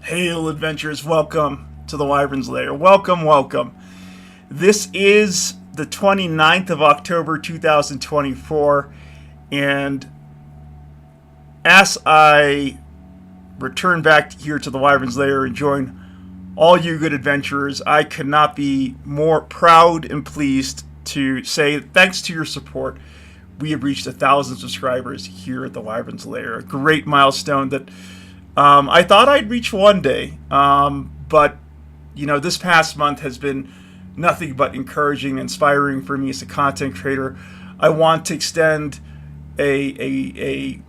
Hail, adventurers, welcome to the Wyvern's Lair. Welcome, welcome. This is the 29th of October 2024, and as I return back here to the Wyvern's Lair and join all you good adventurers, I could not be more proud and pleased to say thanks to your support, we have reached 1,000 subscribers here at the Wyvern's Lair. A great milestone that I thought I'd reach one day, but this past month has been nothing but encouraging and inspiring for me as a content creator. I want to extend a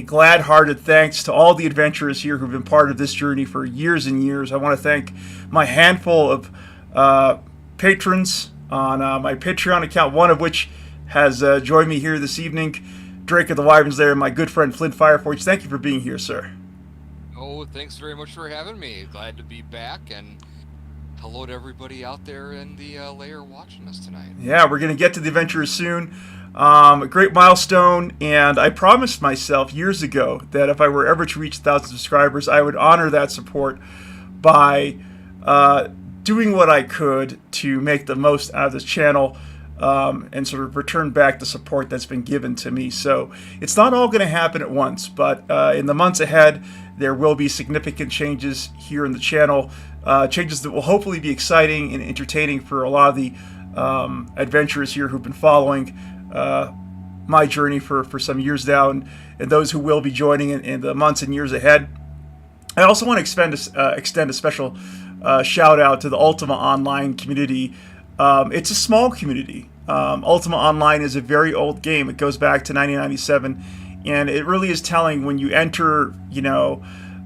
glad-hearted thanks to all the adventurers here who've been part of this journey for years and years. I want to thank my handful of patrons on my Patreon account, one of which has joined me here this evening. Drake of the Wyverns there, and my good friend Flint Fireforge. Thank you for being here, sir. Oh, thanks very much for having me. Glad to be back, and hello to everybody out there in the lair watching us tonight. Yeah, we're going to get to the adventurers soon. A great milestone, and I promised myself years ago that if I were ever to reach 1,000 subscribers, I would honor that support by doing what I could to make the most out of this channel. And sort of return back the support that's been given to me. So it's not all going to happen at once, but in the months ahead, there will be significant changes here in the channel, changes that will hopefully be exciting and entertaining for a lot of the adventurers here who've been following my journey for some years now, and those who will be joining in the months and years ahead. I also want to extend a special shout out to the Ultima Online community. It's a small community. Ultima Online is a very old game. It goes back to 1997, and it really is telling when you enter,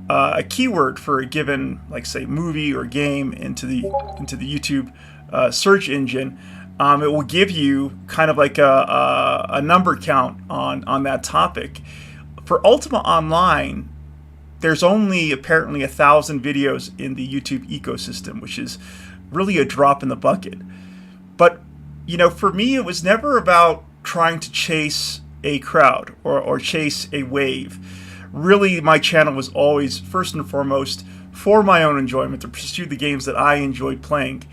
a keyword for a given, like say, movie or game into the YouTube search engine. It will give you kind of like a number count on that topic. For Ultima Online, there's only apparently 1,000 videos in the YouTube ecosystem, which is really a drop in the bucket. But, for me, it was never about trying to chase a crowd or chase a wave. Really, my channel was always, first and foremost, for my own enjoyment, to pursue the games that I enjoyed playing.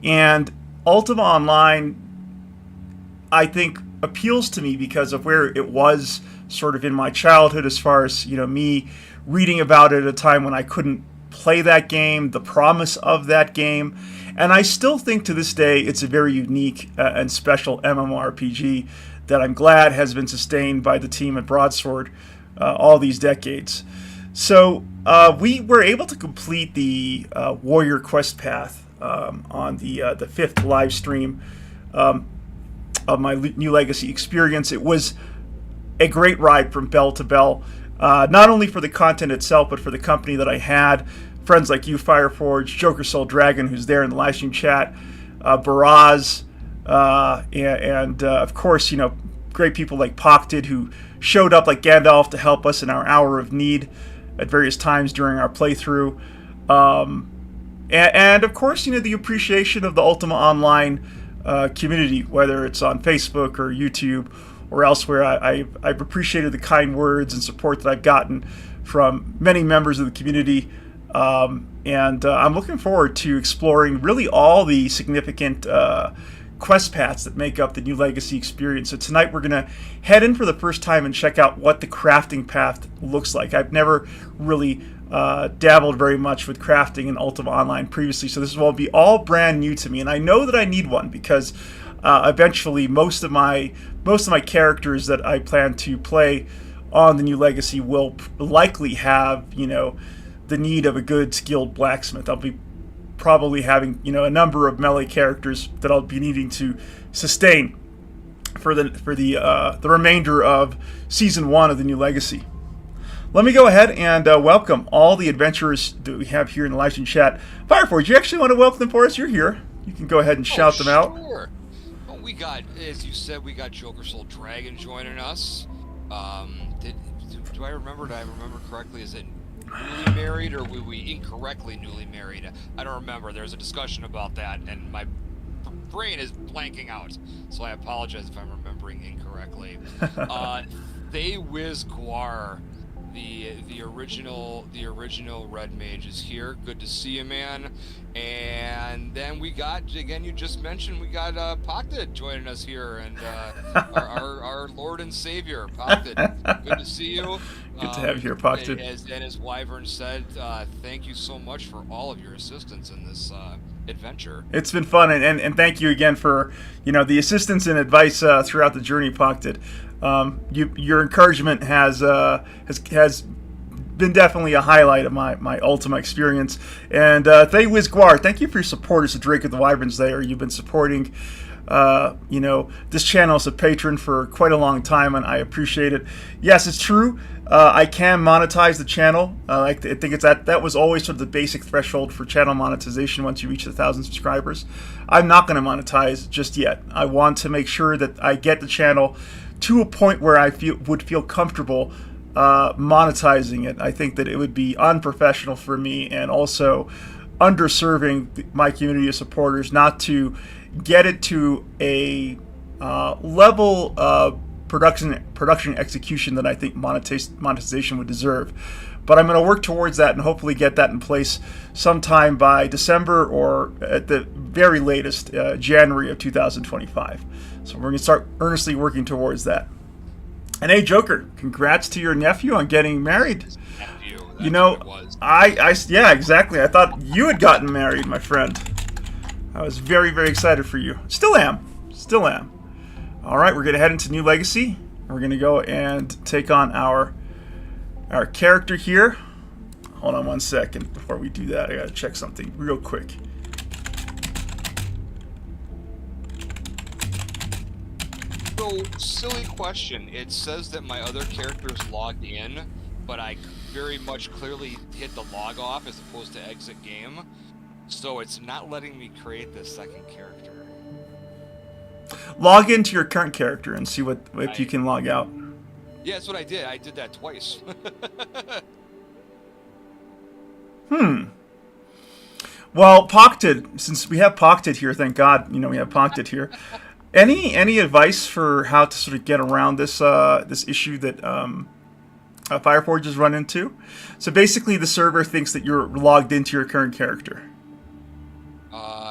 And Ultima Online, I think, appeals to me because of where it was sort of in my childhood, as far as, me reading about it at a time when I couldn't play that game, the promise of that game. And I still think to this day it's a very unique and special MMORPG that I'm glad has been sustained by the team at Broadsword all these decades. So we were able to complete the Warrior Quest Path on the 5th live stream of my New Legacy experience. It was a great ride from bell to bell, not only for the content itself, but for the company that I had. Friends like you, Fireforge, Joker Soul Dragon, who's there in the live stream chat, Baraz, and of course, great people like Pocted, who showed up like Gandalf to help us in our hour of need at various times during our playthrough. And of course, the appreciation of the Ultima Online community, whether it's on Facebook or YouTube or elsewhere. I've appreciated the kind words and support that I've gotten from many members of the community. And I'm looking forward to exploring really all the significant quest paths that make up the New Legacy experience. So tonight we're going to head in for the first time and check out what the crafting path looks like. I've never really dabbled very much with crafting in Ultima Online previously, so this will be all brand new to me. And I know that I need one because eventually most of my characters that I plan to play on the New Legacy will likely have, the need of a good skilled blacksmith. I'll be probably having a number of melee characters that I'll be needing to sustain for the remainder of season 1 of the New Legacy. Let me go ahead and welcome all the adventurers that we have here in the live stream chat. Fireforge, you actually want to welcome them for us? You're here. You can go ahead and shout them out. Sure. Well, we got, as you said, we got Joker Soul Dragon joining us. Do I remember correctly? Is it newly married, or were we incorrectly newly married? I don't remember. There's a discussion about that, and my brain is blanking out, so I apologize if I'm remembering incorrectly. They Wiz Guar the original Red Mage is here. Good to see you, man. And then we got, again, you just mentioned, we got Pocted joining us here, and our Lord and Savior, Pocted. Good to see you. Good to have you here, Pocted. And as Wyvern said, thank you so much for all of your assistance in this adventure. It's been fun, and thank you again for the assistance and advice throughout the journey, Pocted. Your encouragement has been definitely a highlight of my Ultima experience. And Thay Wizguar, thank you for your support as a Drake of the Wyverns there. You've been supporting this channel as a patron for quite a long time, and I appreciate it. Yes, it's true. I can monetize the channel. I think it's that was always sort of the basic threshold for channel monetization once you reach 1,000 subscribers. I'm not going to monetize just yet. I want to make sure that I get the channel to a point where I would feel comfortable monetizing it. I think that it would be unprofessional for me and also underserving my community of supporters not to get it to a level of production execution that I think monetization would deserve. But I'm going to work towards that and hopefully get that in place sometime by December or at the very latest January of 2025. So we're going to start earnestly working towards that. And hey, Joker, congrats to your nephew on getting married. Nephew, yeah, exactly. I thought you had gotten married, my friend. I was very, very excited for you. Still am. All right, we're going to head into New Legacy. We're going to go and take on our character here. Hold on one second. Before we do that, I got to check something real quick. So, silly question. It says that my other character's logged in, but I very much clearly hit the log off as opposed to exit game. So it's not letting me create this second character. Log into your current character and see if you can log out. Yeah, that's what I did. I did that twice. Well, Pocted, since we have Pocted here, thank God, we have Pocted here. Any advice for how to sort of get around this issue that Fireforge has run into? So basically, the server thinks that you're logged into your current character.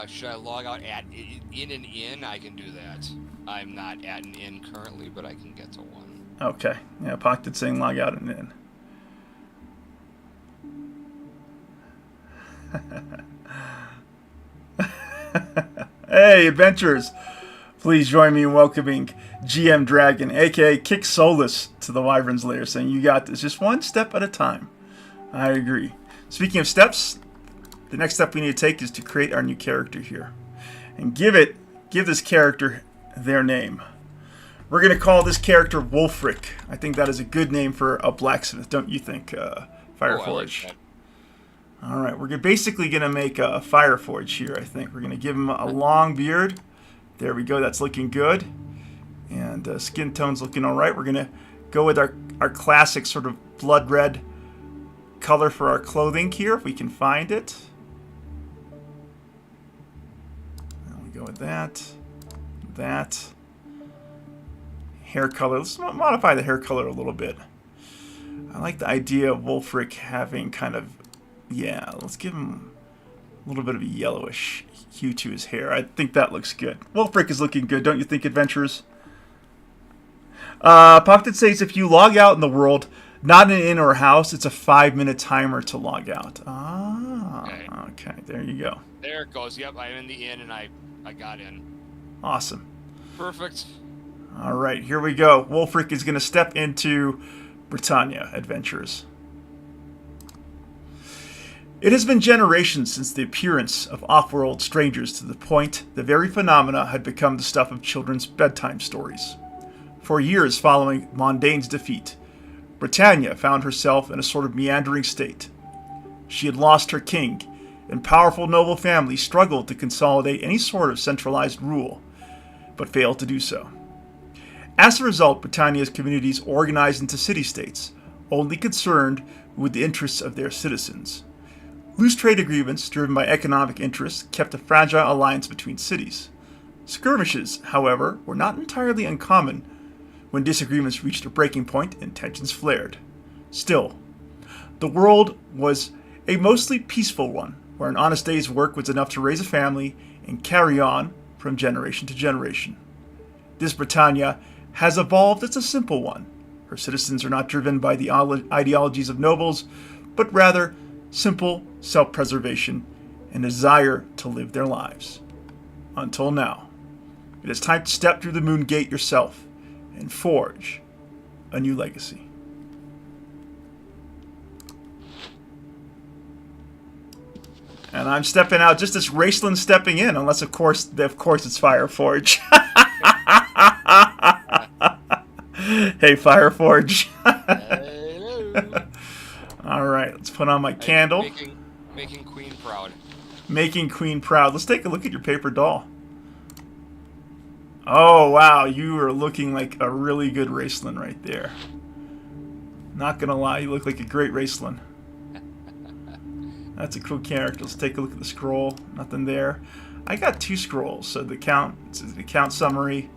Should I log out at in an inn? I can do that. I'm not at an inn currently, but I can get to one. Okay. Yeah, Pocted saying log out an inn. Hey, adventurers! Please join me in welcoming GM Dragon, aka Kick Solus, to the Wyvern's Lair, saying you got this, just one step at a time. I agree. Speaking of steps, the next step we need to take is to create our new character here. And give this character their name. We're going to call this character Wolfric. I think that is a good name for a blacksmith, don't you think, Fireforge? Alright, we're basically going to make a Fireforge here, I think. We're going to give him a long beard. There we go, that's looking good. And skin tone's looking alright. We're going to go with our classic sort of blood red color for our clothing here, if we can find it. Go with that. Hair color. Let's modify the hair color a little bit. I like the idea of Wolfric having kind of, let's give him a little bit of a yellowish hue to his hair. I think that looks good. Wolfric is looking good, don't you think, adventurers? Pocted says if you log out in the world, not in an inn or a house, it's a 5-minute timer to log out. Okay, there you go. There it goes. Yep, I'm in the inn and I got in. Awesome. Perfect. All right, here we go. Wolfric is going to step into Britannia, adventurers. It has been generations since the appearance of off-world strangers, to the point the very phenomena had become the stuff of children's bedtime stories. For years following Mondane's defeat, Britannia found herself in a sort of meandering state. She had lost her king, and powerful noble families struggled to consolidate any sort of centralized rule, but failed to do so. As a result, Britannia's communities organized into city-states, only concerned with the interests of their citizens. Loose trade agreements driven by economic interests kept a fragile alliance between cities. Skirmishes, however, were not entirely uncommon. When disagreements reached a breaking point and tensions flared, Still, the world was a mostly peaceful one, where an honest day's work was enough to raise a family and carry on from generation to generation. This Britannia has evolved as a simple one. Her citizens are not driven by the ideologies of nobles, but rather simple self-preservation and desire to live their lives. Until now, it is time to step through the moon gate yourself and forge a new legacy. And I'm stepping out just as Raceland stepping in, unless of course it's Fireforge. Hey, Fireforge. Hello. All right, let's put on my candle. Making Queen proud. Making Queen proud. Let's take a look at your paper doll. Oh, wow, you are looking like a really good Raceland right there. Not gonna lie, you look like a great Raceland. That's a cool character. Let's take a look at the scroll. Nothing there. I got 2 scrolls. So the count summary.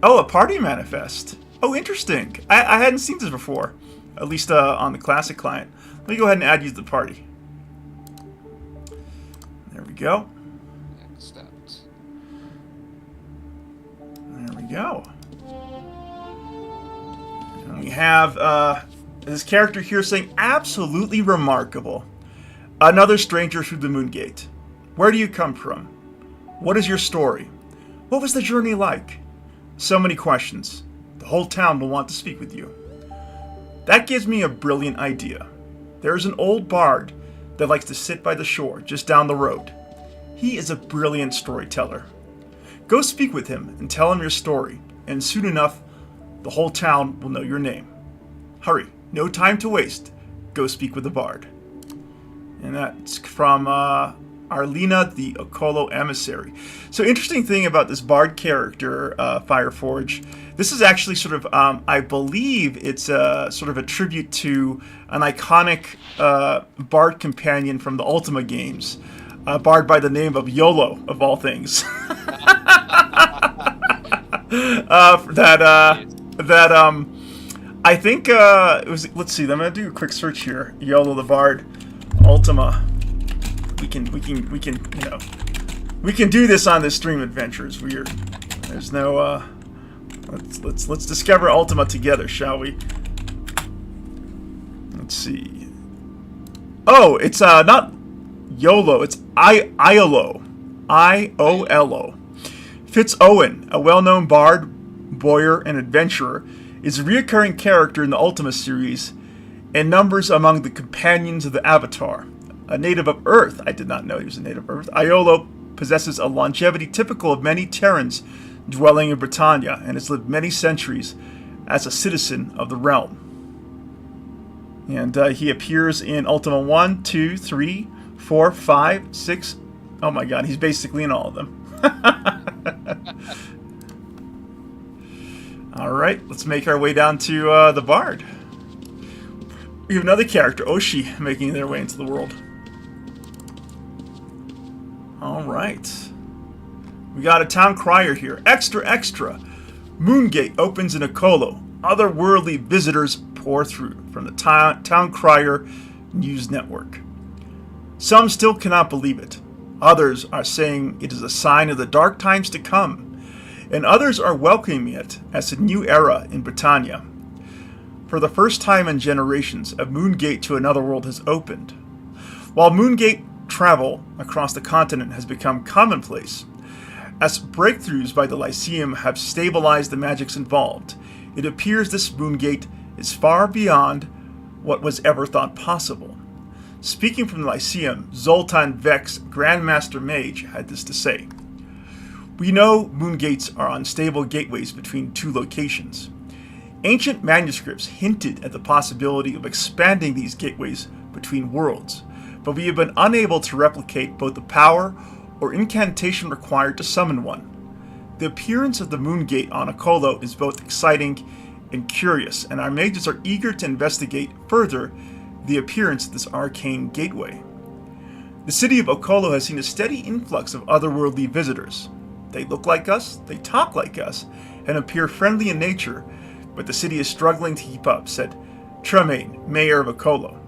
Oh, a party manifest. Oh, interesting. I hadn't seen this before. At least on the classic client. Let me go ahead and add you to the party. There we go. Accept. There we go. And we have this character here saying, absolutely remarkable. Another stranger through the moon gate. Where do you come from? What is your story? What was the journey like? So many questions. The whole town will want to speak with you. That gives me a brilliant idea. There is an old bard that likes to sit by the shore just down the road. He is a brilliant storyteller. Go speak with him and tell him your story, and soon enough, the whole town will know your name. Hurry, no time to waste. Go speak with the bard. And that's from Arlena, the Acolo emissary. So interesting thing about this bard character, Fireforge, this is actually sort of, I believe it's sort of a tribute to an iconic bard companion from the Ultima games, a bard by the name of YOLO, of all things. I think it was. Let's see. I'm gonna do a quick search here. YOLO the bard, Ultima. We can do this on this stream adventures. There's no. Let's discover Ultima together, shall we? Let's see. Oh, it's not YOLO. It's Iolo. I-O-L-O. Fitz Owen, a well-known bard, boyar, and adventurer, is a recurring character in the Ultima series and numbers among the companions of the Avatar. A native of Earth, I did not know he was a native of Earth, Iolo possesses a longevity typical of many Terrans dwelling in Britannia and has lived many centuries as a citizen of the realm. And he appears in Ultima 1, 2, 3, 4, 5, 6. Oh my god, he's basically in all of them. Alright, let's make our way down to the Bard. We have another character, Oshi, making their way into the world. Alright. We got a town crier here. Extra, extra. Moongate opens in Acolo. Otherworldly visitors pour through from the town crier news network. Some still cannot believe it. Others are saying it is a sign of the dark times to come. And others are welcoming it as a new era in Britannia. For the first time in generations, a moongate to another world has opened. While moongate travel across the continent has become commonplace, as breakthroughs by the Lyceum have stabilized the magics involved, it appears this moongate is far beyond what was ever thought possible. Speaking from the Lyceum, Zoltan Vex, Grandmaster Mage, had this to say. We know moongates are unstable gateways between two locations. Ancient manuscripts hinted at the possibility of expanding these gateways between worlds, but we have been unable to replicate both the power or incantation required to summon one. The appearance of the moongate on Acolo is both exciting and curious, and our mages are eager to investigate further the appearance of this arcane gateway. The city of Acolo has seen a steady influx of otherworldly visitors. They look like us, they talk like us, and appear friendly in nature, but the city is struggling to keep up, said Tremaine, Mayor of Acolo.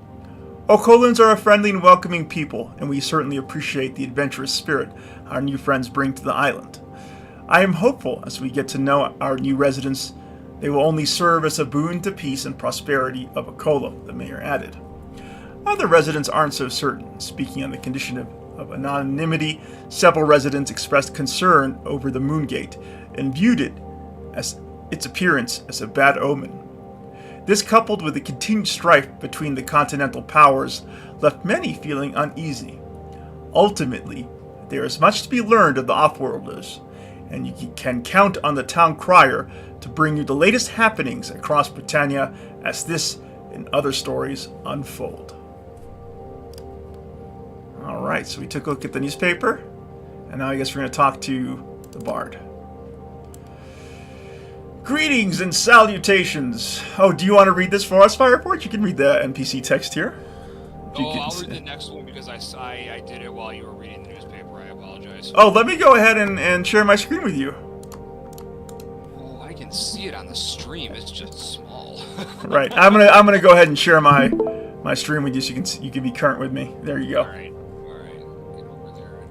Ocolans are a friendly and welcoming people, and we certainly appreciate the adventurous spirit our new friends bring to the island. I am hopeful as we get to know our new residents, they will only serve as a boon to peace and prosperity of Acolo, the mayor added. Other residents aren't so certain. Speaking on the condition of anonymity, several residents expressed concern over the Moongate and viewed its appearance as a bad omen. This, coupled with the continued strife between the continental powers, left many feeling uneasy. Ultimately, there is much to be learned of the Offworlders, and you can count on the town crier to bring you the latest happenings across Britannia as this and other stories unfold. Alright, so we took a look at the newspaper, and now I guess we're going to talk to the bard. Greetings and salutations! Oh, do you want to read this for us, Fireport? You can read the NPC text here. I'll read the next one because I did it while you were reading the newspaper. I apologize. Oh, let me go ahead and share my screen with you. Oh, I can see it on the stream. It's just small. Right. I'm gonna go ahead and share my stream with you so you can be current with me. There you go. All right. Get over there.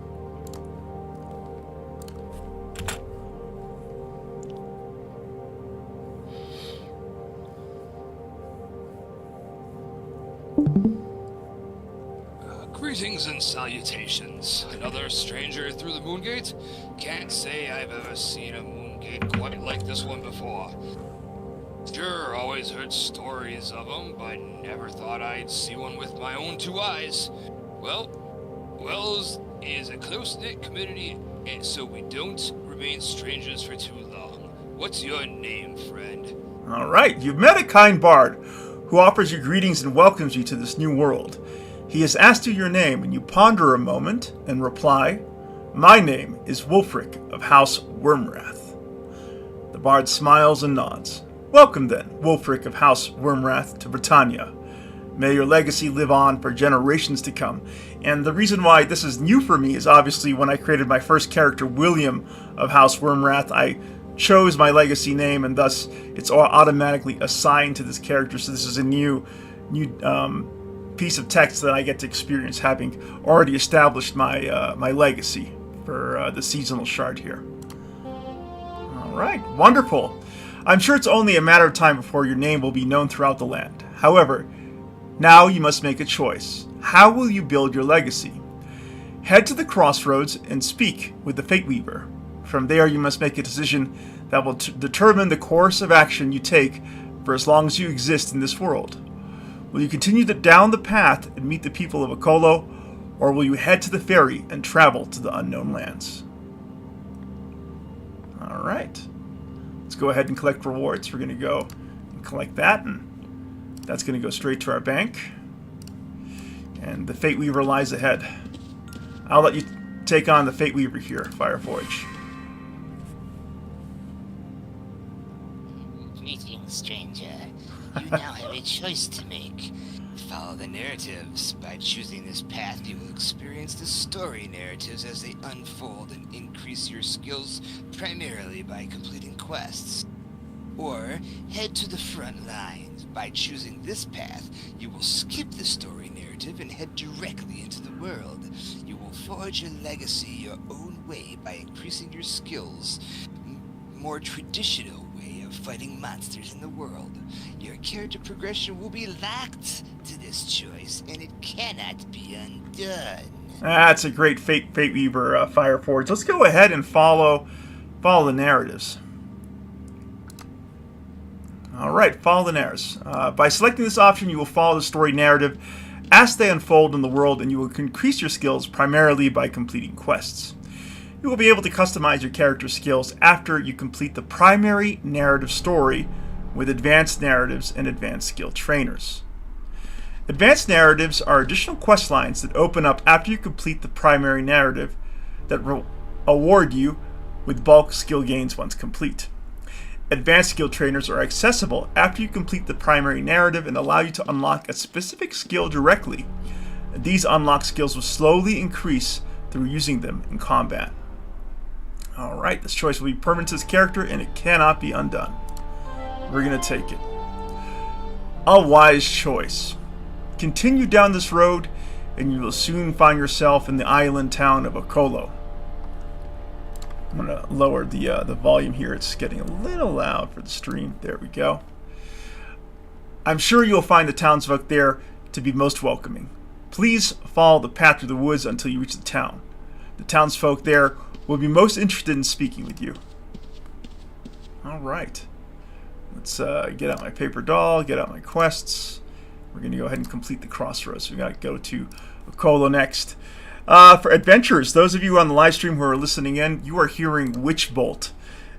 Greetings and salutations. Another stranger through the Moongate? Can't say I've ever seen a Moongate quite like this one before. Sure, always heard stories of them, but never thought I'd see one with my own two eyes. Well, Wells is a close-knit community, and so we don't remain strangers for too long. What's your name, friend? Alright, you've met a kind bard who offers you greetings and welcomes you to this new world. He has asked you your name, and you ponder a moment and reply, "My name is Wulfric of House Wormrath." The bard smiles and nods. Welcome then, Wulfric of House Wormrath, to Britannia. May your legacy live on for generations to come. And the reason why this is new for me is obviously when I created my first character, William of House Wormrath, I chose my legacy name, and thus it's automatically assigned to this character. So this is a new piece of text that I get to experience, having already established my legacy for the seasonal shard here. All right, wonderful. I'm sure it's only a matter of time before your name will be known throughout the land. However, now you must make a choice. How will you build your legacy? Head to the crossroads and speak with the Fate Weaver. From there, you must make a decision that will determine the course of action you take for as long as you exist in this world. Will you continue down the path and meet the people of Acolo, or will you head to the ferry and travel to the unknown lands? Alright. Let's go ahead and collect rewards. We're going to go and collect that, and that's going to go straight to our bank. And the Fate Weaver lies ahead. I'll let you take on the Fate Weaver here, Fireforge. Greetings, stranger. You now have a choice to make. Follow the narratives. By choosing this path, you will experience the story narratives as they unfold and increase your skills primarily by completing quests. Or head to the front lines. By choosing this path, you will skip the story narrative and head directly into the world. You will forge your legacy your own way by increasing your skills. More traditional way of fighting monsters in the world. Your character progression will be locked to this choice, and it cannot be undone. That's a great Fate Weaver, Fireforge. Let's go ahead and follow the narratives. Alright, follow the narratives. By selecting this option, you will follow the story narrative as they unfold in the world, and you will increase your skills primarily by completing quests. You will be able to customize your character skills after you complete the primary narrative story with advanced narratives and advanced skill trainers. Advanced narratives are additional quest lines that open up after you complete the primary narrative that will award you with bulk skill gains once complete. Advanced skill trainers are accessible after you complete the primary narrative and allow you to unlock a specific skill directly. These unlocked skills will slowly increase through using them in combat. Alright, this choice will be permanent to this character and it cannot be undone. We're going to take it. A wise choice. Continue down this road, and you will soon find yourself in the island town of Acolo. I'm going to lower the volume here. It's getting a little loud for the stream. There we go. I'm sure you'll find the townsfolk there to be most welcoming. Please follow the path through the woods until you reach the town. The townsfolk there will be most interested in speaking with you. All right. Let's get out my paper doll, get out my quests. We're going to go ahead and complete the crossroads. We got to go to Acolo next. For adventurers, those of you on the live stream who are listening in, you are hearing Witchbolt,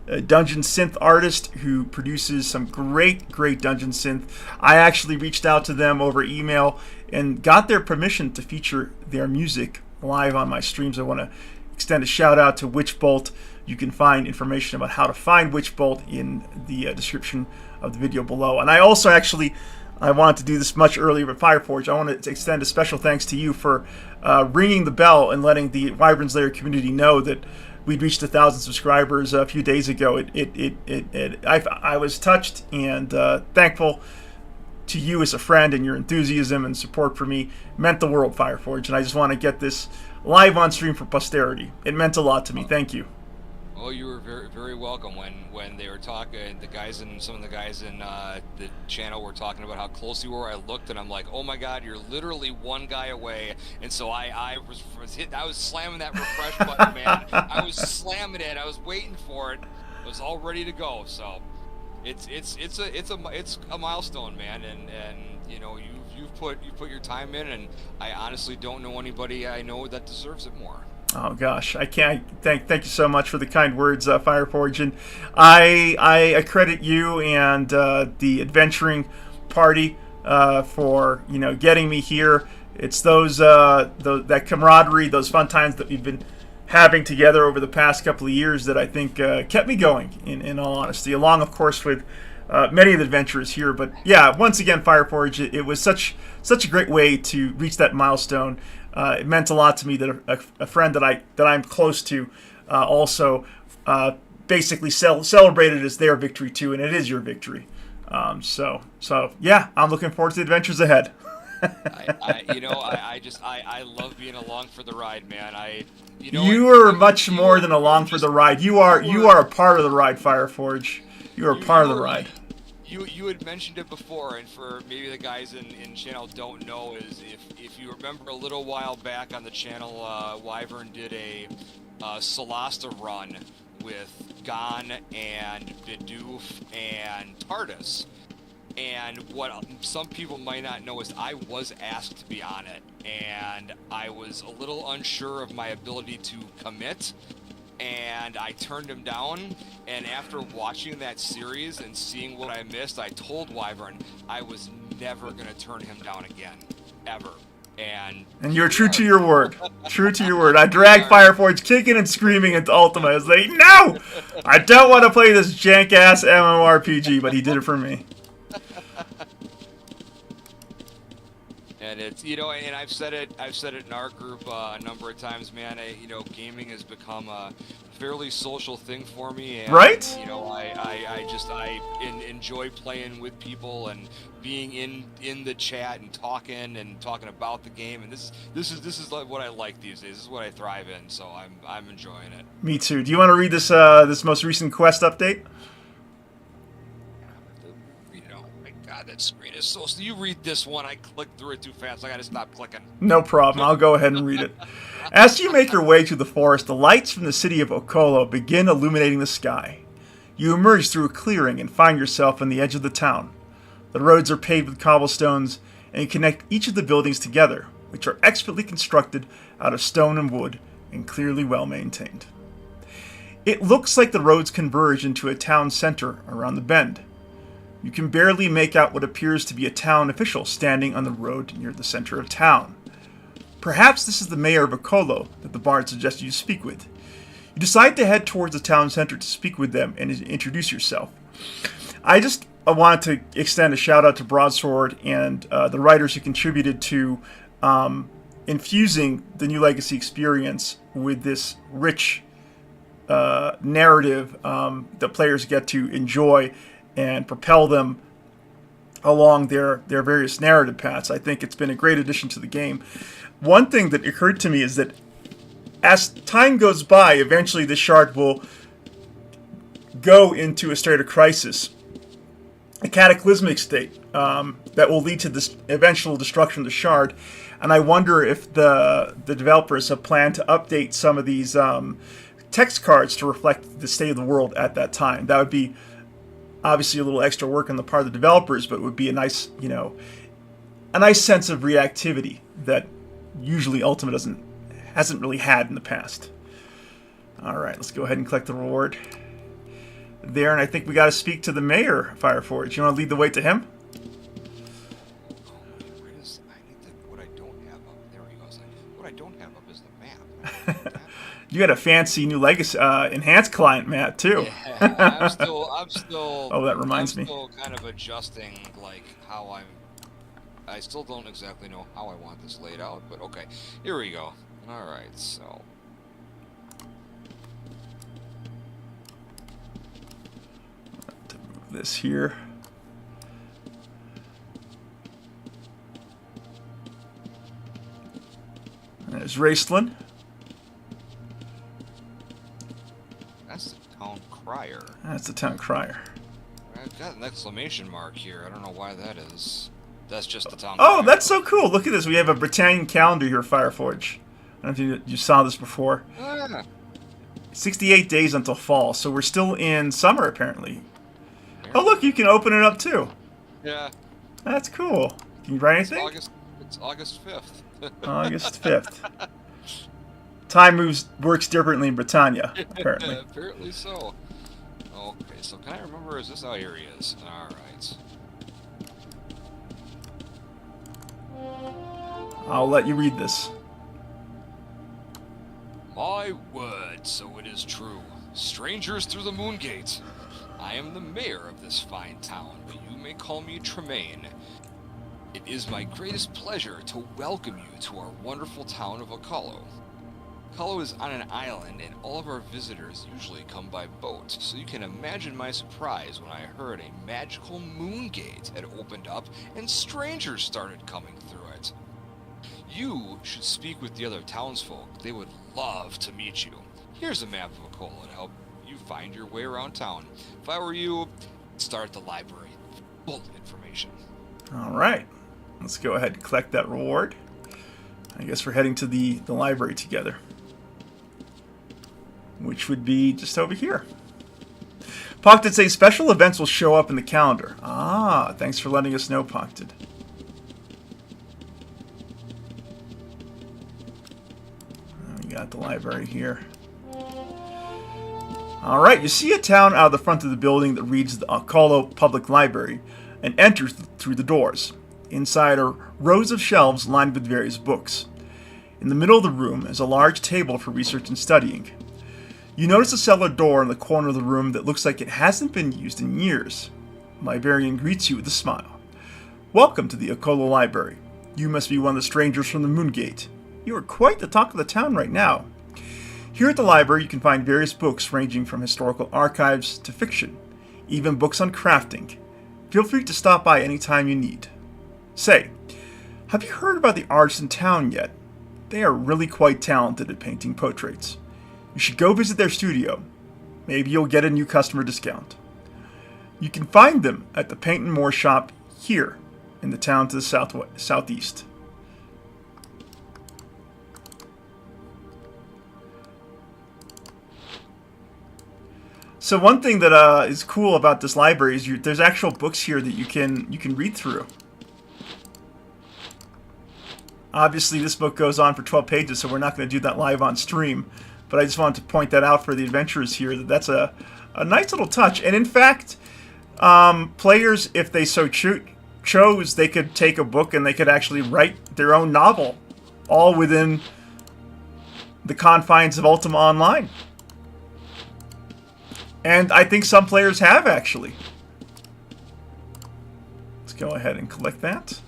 a dungeon synth artist who produces some great dungeon synth. I actually reached out to them over email and got their permission to feature their music live on my streams. I want to extend a shout out to Witchbolt. You can find information about how to find Witchbolt in the description of the video below. And I also I wanted to do this much earlier with Fireforge. I want to extend a special thanks to you for ringing the bell and letting the Wyvern's Lair community know that we'd reached 1,000 subscribers a few days ago. I was touched and thankful to you as a friend, and your enthusiasm and support for me meant the world, Fireforge. And I just want to get this live on stream for posterity. It meant a lot to me. Thank you. Oh, you were very, very welcome. When they were talking, some of the guys in the channel were talking about how close you were. I looked and I'm like, oh my God, you're literally one guy away. And so I was slamming that refresh button, man. I was slamming it. I was waiting for it. I was all ready to go. So it's a milestone, man. And you know you've put your time in, and I honestly don't know anybody I know that deserves it more. Oh gosh, I can't thank you so much for the kind words, Fireforge, and I credit you and the adventuring party for getting me here. It's that camaraderie, those fun times that we've been having together over the past couple of years that I think kept me going. In all honesty, along of course with many of the adventurers here. But yeah, once again, Fireforge, it was such a great way to reach that milestone. It meant a lot to me that a friend that I'm close to also basically celebrated as their victory too, and it is your victory. So yeah, I'm looking forward to the adventures ahead. I love being along for the ride, man. You are much more than along for the ride. You are a part of the ride, Fireforge. You are a part of the ride. You had mentioned it before, and for maybe the guys in channel don't know, is if you remember a little while back on the channel, Wyvern did a Solasta run with Gon and Bidoof and Tardis. And what some people might not know is I was asked to be on it, and I was a little unsure of my ability to commit, and I turned him down. And after watching that series and seeing what I missed, I told Wyvern I was never going to turn him down again, ever. And you're true to your word. True to your word. I dragged Fireforge kicking and screaming into Ultima. I was like, no! I don't want to play this jank-ass MMORPG, but he did it for me. And it's, and I've said it in our group a number of times, man. Gaming has become a fairly social thing for me, and right? I enjoy playing with people and being in the chat and talking about the game, and this is like what I like these days. This is what I thrive in, so I'm enjoying it. Me too. Do you want to read this most recent quest update? God, that screen is so... You read this one, I clicked through it too fast. I gotta stop clicking. No problem. I'll go ahead and read it. As you make your way through the forest, the lights from the city of Acolo begin illuminating the sky. You emerge through a clearing and find yourself on the edge of the town. The roads are paved with cobblestones, and you connect each of the buildings together, which are expertly constructed out of stone and wood and clearly well maintained. It looks like the roads converge into a town center around the bend. You can barely make out what appears to be a town official standing on the road near the center of town. Perhaps this is the mayor of Acolo that the bard suggested you speak with. You decide to head towards the town center to speak with them and introduce yourself. I wanted to extend a shout out to Broadsword and the writers who contributed to infusing the New Legacy experience with this rich narrative that players get to enjoy and propel them along their various narrative paths. I think it's been a great addition to the game. One thing that occurred to me is that as time goes by, eventually the shard will go into a state of crisis, a cataclysmic state that will lead to this eventual destruction of the shard. And I wonder if the developers have planned to update some of these text cards to reflect the state of the world at that time. That would be obviously a little extra work on the part of the developers, but it would be a nice, a nice sense of reactivity that usually Ultima hasn't really had in the past. All right, let's go ahead and collect the reward there, and I think we got to speak to the mayor, Fireforge. You want to lead the way to him? What I don't have up. There he goes. What I don't have up is the map. You got a fancy new legacy enhanced client map too. Yeah, I'm still. Oh, that reminds me. I'm still kind of adjusting, like how I still don't exactly know how I want this laid out, but okay. Here we go. All right, so. To move this here. There's Raceland. That's the town crier. That's the town crier. I've got an exclamation mark here. I don't know why that is. That's just the town Oh, crier. that's so cool. Look at this. We have a Britannian calendar here, Fireforge. I don't know if you saw this before. Ah. 68 days until fall, so we're still in summer, apparently. Oh, look, you can open it up, too. Yeah. That's cool. Can you write anything? It's August 5th. August 5th. Time works differently in Britannia, apparently. Apparently so. Okay, so can I remember, is this how here he is? Alright. I'll let you read this. My word, so it is true. Strangers through the moon gate. I am the mayor of this fine town, but you may call me Tremaine. It is my greatest pleasure to welcome you to our wonderful town of Acolo. Acolo is on an island, and all of our visitors usually come by boat, so you can imagine my surprise when I heard a magical moon gate had opened up and strangers started coming through it. You should speak with the other townsfolk. They would love to meet you. Here's a map of Acolo to help you find your way around town. If I were you, start at the library. Full of information. All right. Let's go ahead and collect that reward. I guess we're heading to the library together, which would be just over here. Pocted says special events will show up in the calendar. Ah, thanks for letting us know, Pocted. We got the library here. All right, you see a town out of the front of the building that reads the Acolo Public Library and enters through the doors. Inside are rows of shelves lined with various books. In the middle of the room is a large table for research and studying. You notice a cellar door in the corner of the room that looks like it hasn't been used in years. The librarian greets you with a smile. Welcome to the Acolo Library. You must be one of the strangers from the Moongate. You are quite the talk of the town right now. Here at the library you can find various books ranging from historical archives to fiction, even books on crafting. Feel free to stop by anytime you need. Say, have you heard about the artists in town yet? They are really quite talented at painting portraits. You should go visit their studio. Maybe you'll get a new customer discount. You can find them at the Paint and More shop here in the town to the southeast. So one thing that is cool about this library is there's actual books here that you can read through. Obviously, this book goes on for 12 pages, so we're not going to do that live on stream. But I just wanted to point that out for the adventurers here, that's a nice little touch. And in fact, players, if they so chose, they could take a book and they could actually write their own novel, all within the confines of Ultima Online. And I think some players have, actually. Let's go ahead and collect that.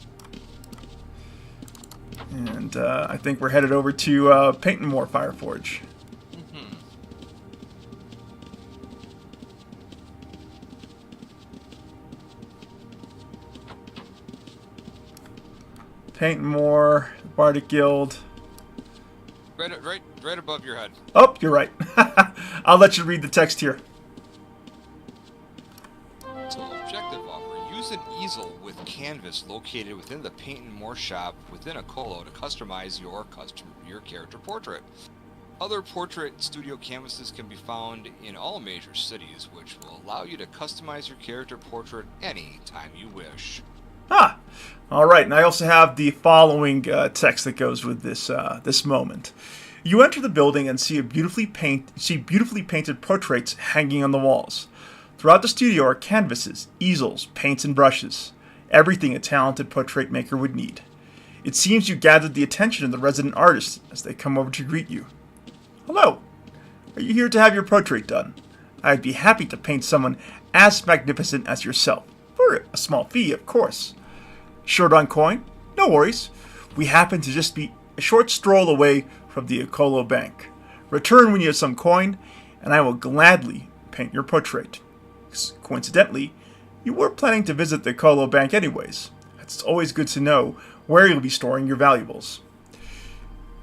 And I think we're headed over to Paint and More Fireforge. Paint more. Bardic Guild. Right above your head. Oh, you're right. I'll let you read the text here. So, objective offer. Use an easel with canvas located within the Paint and More shop within Acolo to customize your character portrait. Other portrait studio canvases can be found in all major cities, which will allow you to customize your character portrait any time you wish. Ah, all right. And I also have the following text that goes with this moment. You enter the building and see beautifully painted portraits hanging on the walls. Throughout the studio are canvases, easels, paints, and brushes. Everything a talented portrait maker would need. It seems you gathered the attention of the resident artists as they come over to greet you. Hello. Are you here to have your portrait done? I'd be happy to paint someone as magnificent as yourself. For a small fee, of course. Short on coin? No worries. We happen to just be a short stroll away from the Acolo Bank. Return when you have some coin, and I will gladly paint your portrait. Coincidentally, you were planning to visit the Acolo Bank anyways. It's always good to know where you'll be storing your valuables.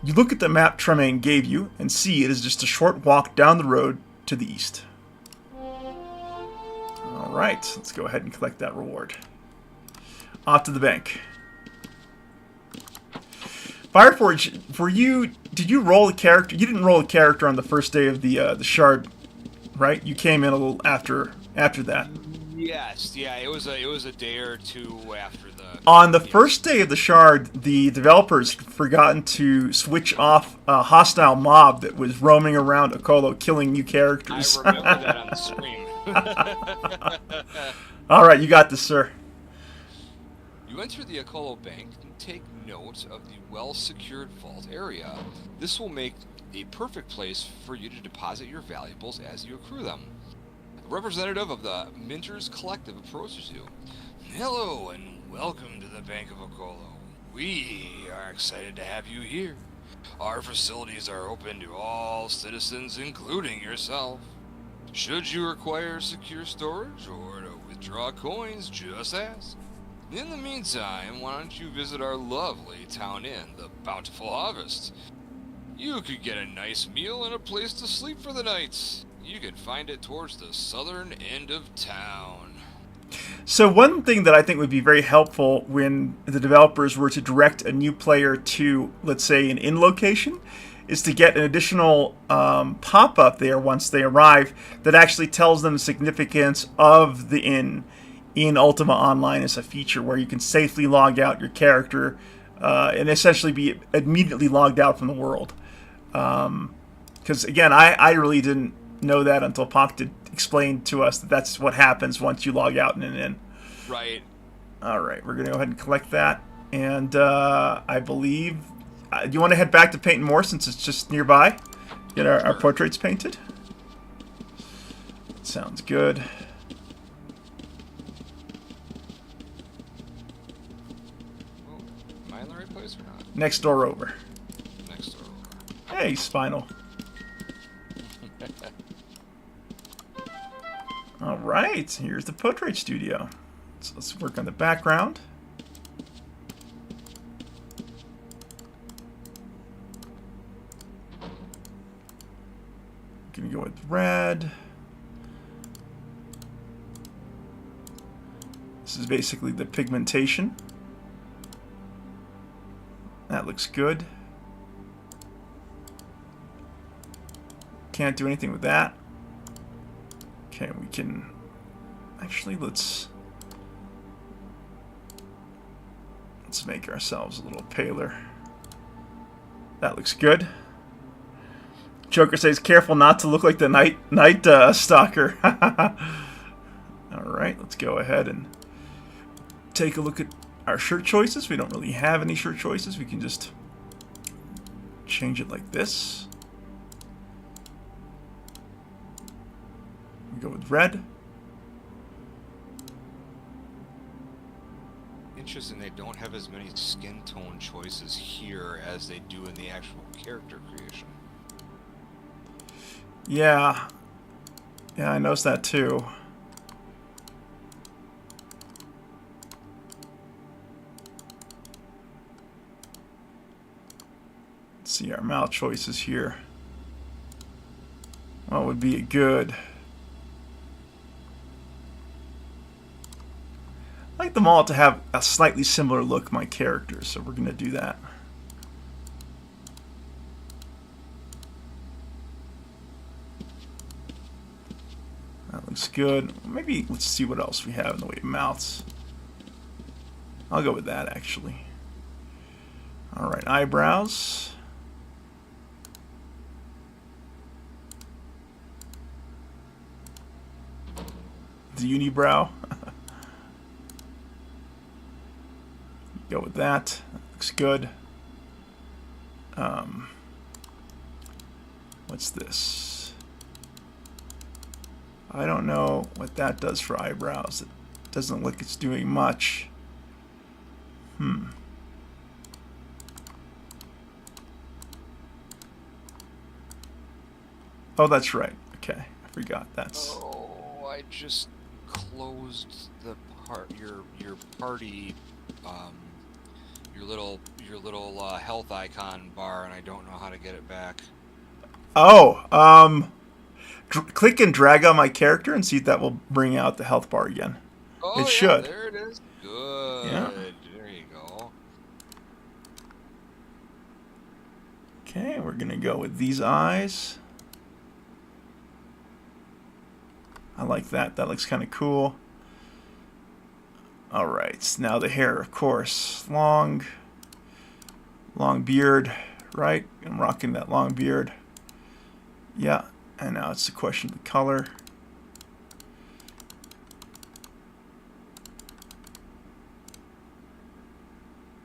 You look at the map Tremaine gave you and see it is just a short walk down the road to the east. Alright, let's go ahead and collect that reward. Off to the bank. Fireforge, for you, did you roll a character? You didn't roll a character on the first day of the shard, right? You came in a little after that. Yes, yeah, it was a day or two after the... On the first day of the shard, the developers forgotten to switch off a hostile mob that was roaming around Acolo, killing new characters. I remember that on the stream. Alright, you got this, sir. You enter the Acolo Bank and take note of the well-secured vault area. This will make a perfect place for you to deposit your valuables as you accrue them. A representative of the Minters Collective approaches you. Hello and welcome to the Bank of Acolo. We are excited to have you here. Our facilities are open to all citizens, including yourself. Should you require secure storage or to withdraw coins, just ask. In the meantime, why don't you visit our lovely town inn, the Bountiful Harvest? You could get a nice meal and a place to sleep for the night. You can find it towards the southern end of town. So one thing that I think would be very helpful when the developers were to direct a new player to, let's say, an inn location, is to get an additional pop-up there once they arrive that actually tells them the significance of the inn in Ultima Online as a feature where you can safely log out your character and essentially be immediately logged out from the world. Because, again, I really didn't know that until Pock did explain to us that that's what happens once you log out in an inn. Right. All right, we're going to go ahead and collect that. And I believe... do you want to head back to Paint and More since it's just nearby? Get our portraits painted? Sounds good. Oh, am I in the right place or not? Next door over. Next door over. Hey, Spinal. All right, here's the portrait studio. So let's work on the background. Gonna go with red. This is basically the pigmentation. That looks good. Can't do anything with that. Okay, we can actually let's make ourselves a little paler. That looks good. Joker says, "Careful not to look like the night stalker." All right, let's go ahead and take a look at our shirt choices. We don't really have any shirt choices. We can just change it like this. We go with red. Interesting, they don't have as many skin tone choices here as they do in the actual character creation. Yeah. Yeah, I noticed that too. Let's see our mouth choices here. What would be good? I like them all to have a slightly similar look, my characters, so we're going to do that. That looks good. Maybe let's see what else we have in the way of mouths. I'll go with that, actually. Alright, eyebrows. The unibrow. Go with that. That looks good. What's this? I don't know what that does for eyebrows. It doesn't look it's doing much. Oh, that's right. Okay, I forgot. That's. Oh, I just closed the your party, your little health icon bar, and I don't know how to get it back. Oh, click and drag on my character and see if that will bring out the health bar again. Oh, it should. There it is. Good. Yeah. There you go. Okay, we're gonna go with these eyes. I like that. That looks kind of cool. All right, now the hair, of course, long beard, right? I'm rocking that long beard. Yeah, and now it's a question of the color.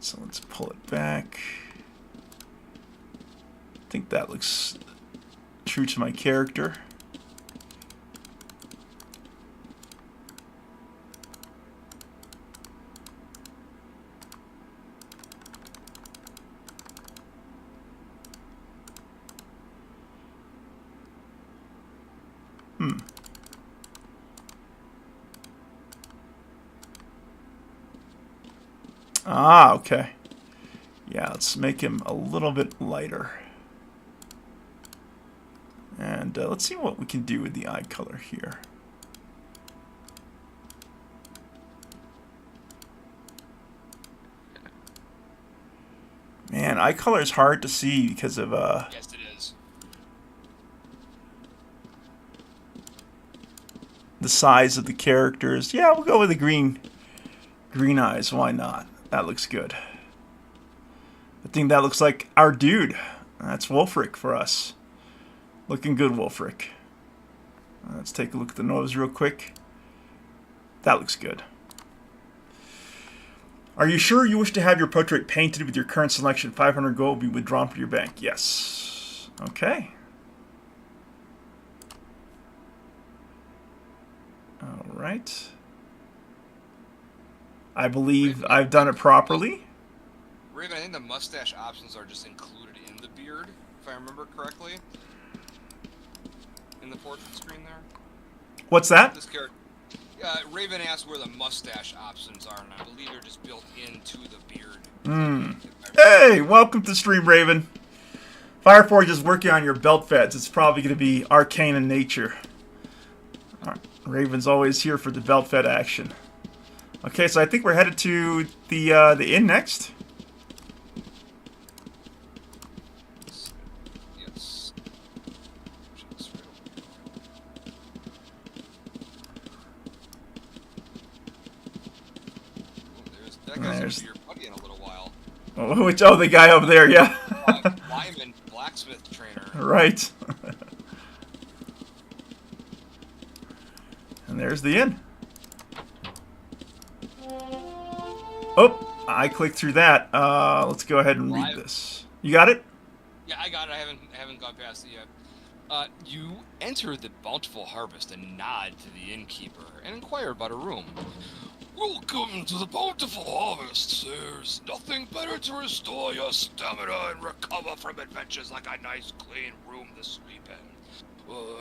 So let's pull it back. I think that looks true to my character. Ah, okay. Yeah, let's make him a little bit lighter. And let's see what we can do with the eye color here. Man, eye color is hard to see because of Yes, it is. the size of the characters. Yeah, we'll go with the green eyes. Why not? That looks good. I think that looks like our dude. That's Wolfric for us. Looking good, Wolfric. Let's take a look at the nose real quick. That looks good. Are you sure you wish to have your portrait painted with your current selection? 500 gold will be withdrawn from your bank. Yes. Okay. All right. I believe I've done it properly. Raven, I think the mustache options are just included in the beard, if I remember correctly. In the portrait screen there. What's that? This character. Raven asked where the mustache options are, and I believe they're just built into the beard. Hey, welcome to stream, Raven. Fireforge is working on your belt feds. It's probably going to be arcane in nature. All right. Raven's always here for the belt fed action. Okay, so I think we're headed to the inn next. Yes. That guy's gonna be your buddy in a little while. Oh, the guy over there, yeah. Lyman, blacksmith trainer. Right. And there's the inn. Oh, I clicked through that. Let's go ahead and read this. You got it? Yeah, I got it. I haven't gone past it yet. You enter the bountiful harvest and nod to the innkeeper and inquire about a room. Welcome to the bountiful harvest. There's nothing better to restore your stamina and recover from adventures like a nice clean room to sleep in.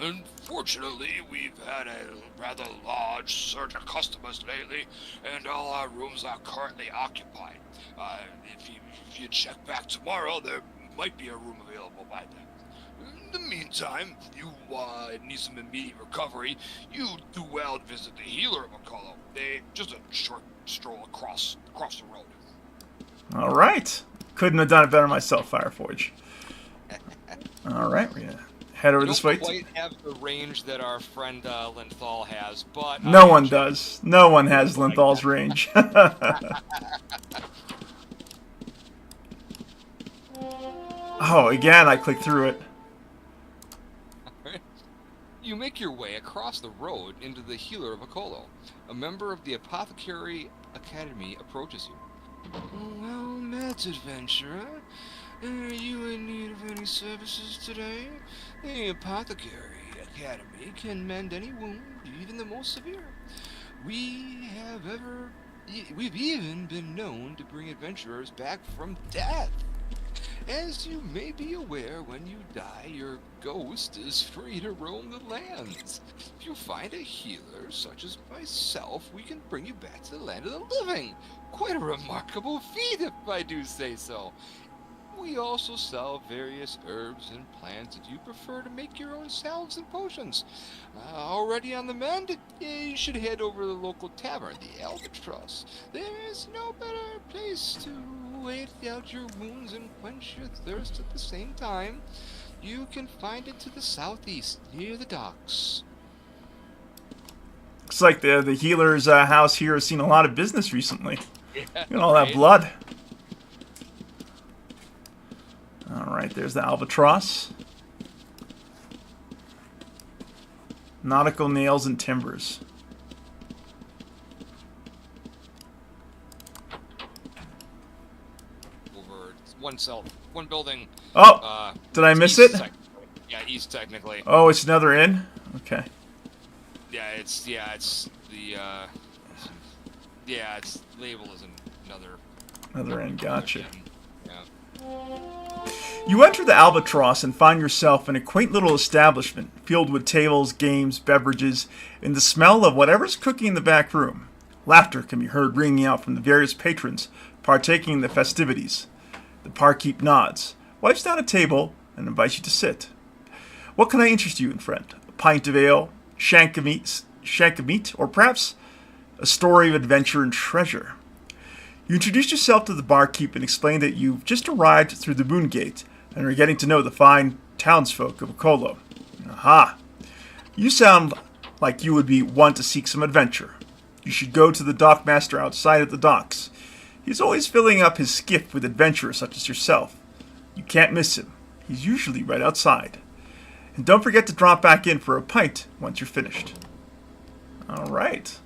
Unfortunately, we've had a rather large surge of customers lately, and all our rooms are currently occupied. If you check back tomorrow, there might be a room available by then. In the meantime, if you need some immediate recovery, you do well to visit the healer of Acolo. Just a short stroll across the road. All right. Couldn't have done it better myself, Fireforge. All right, we're gonna head over this way. Don't quite have the range that our friend Linthal has, but no one does. No one has Linthal's range. Oh, again, I clicked through it. You make your way across the road into the healer of Acolo. A member of the Apothecary Academy approaches you. Well met, adventurer. Are you in need of any services today? The Apothecary Academy can mend any wound, even the most severe. We've even been known to bring adventurers back from death. As you may be aware, when you die, your ghost is free to roam the lands. If you find a healer, such as myself, we can bring you back to the land of the living. Quite a remarkable feat, if I do say so. We also sell various herbs and plants if you prefer to make your own salves and potions. Already on the mend, you should head over to the local tavern, the Albatross. There is no better place to wait out your wounds and quench your thirst at the same time. You can find it to the southeast, near the docks. Looks like the healer's house here has seen a lot of business recently. Yeah, Look at all that blood. Alright, there's the Albatross. Nautical nails and timbers. Over one building. Oh! Did I miss it? Yeah, east technically. Oh, it's another inn? Okay. It's labeled as Another inn, gotcha. Yeah. You enter the Albatross and find yourself in a quaint little establishment filled with tables, games, beverages, and the smell of whatever's cooking in the back room. Laughter can be heard ringing out from the various patrons partaking in the festivities. The barkeep nods, wipes down a table, and invites you to sit. What can I interest you in, friend? A pint of ale, shank of meat, or perhaps a story of adventure and treasure? You introduce yourself to the barkeep and explain that you've just arrived through the Moon Gate and are getting to know the fine townsfolk of Acolo. Aha! You sound like you would be one to seek some adventure. You should go to the dockmaster outside at the docks. He's always filling up his skiff with adventurers such as yourself. You can't miss him. He's usually right outside. And don't forget to drop back in for a pint once you're finished. Alright.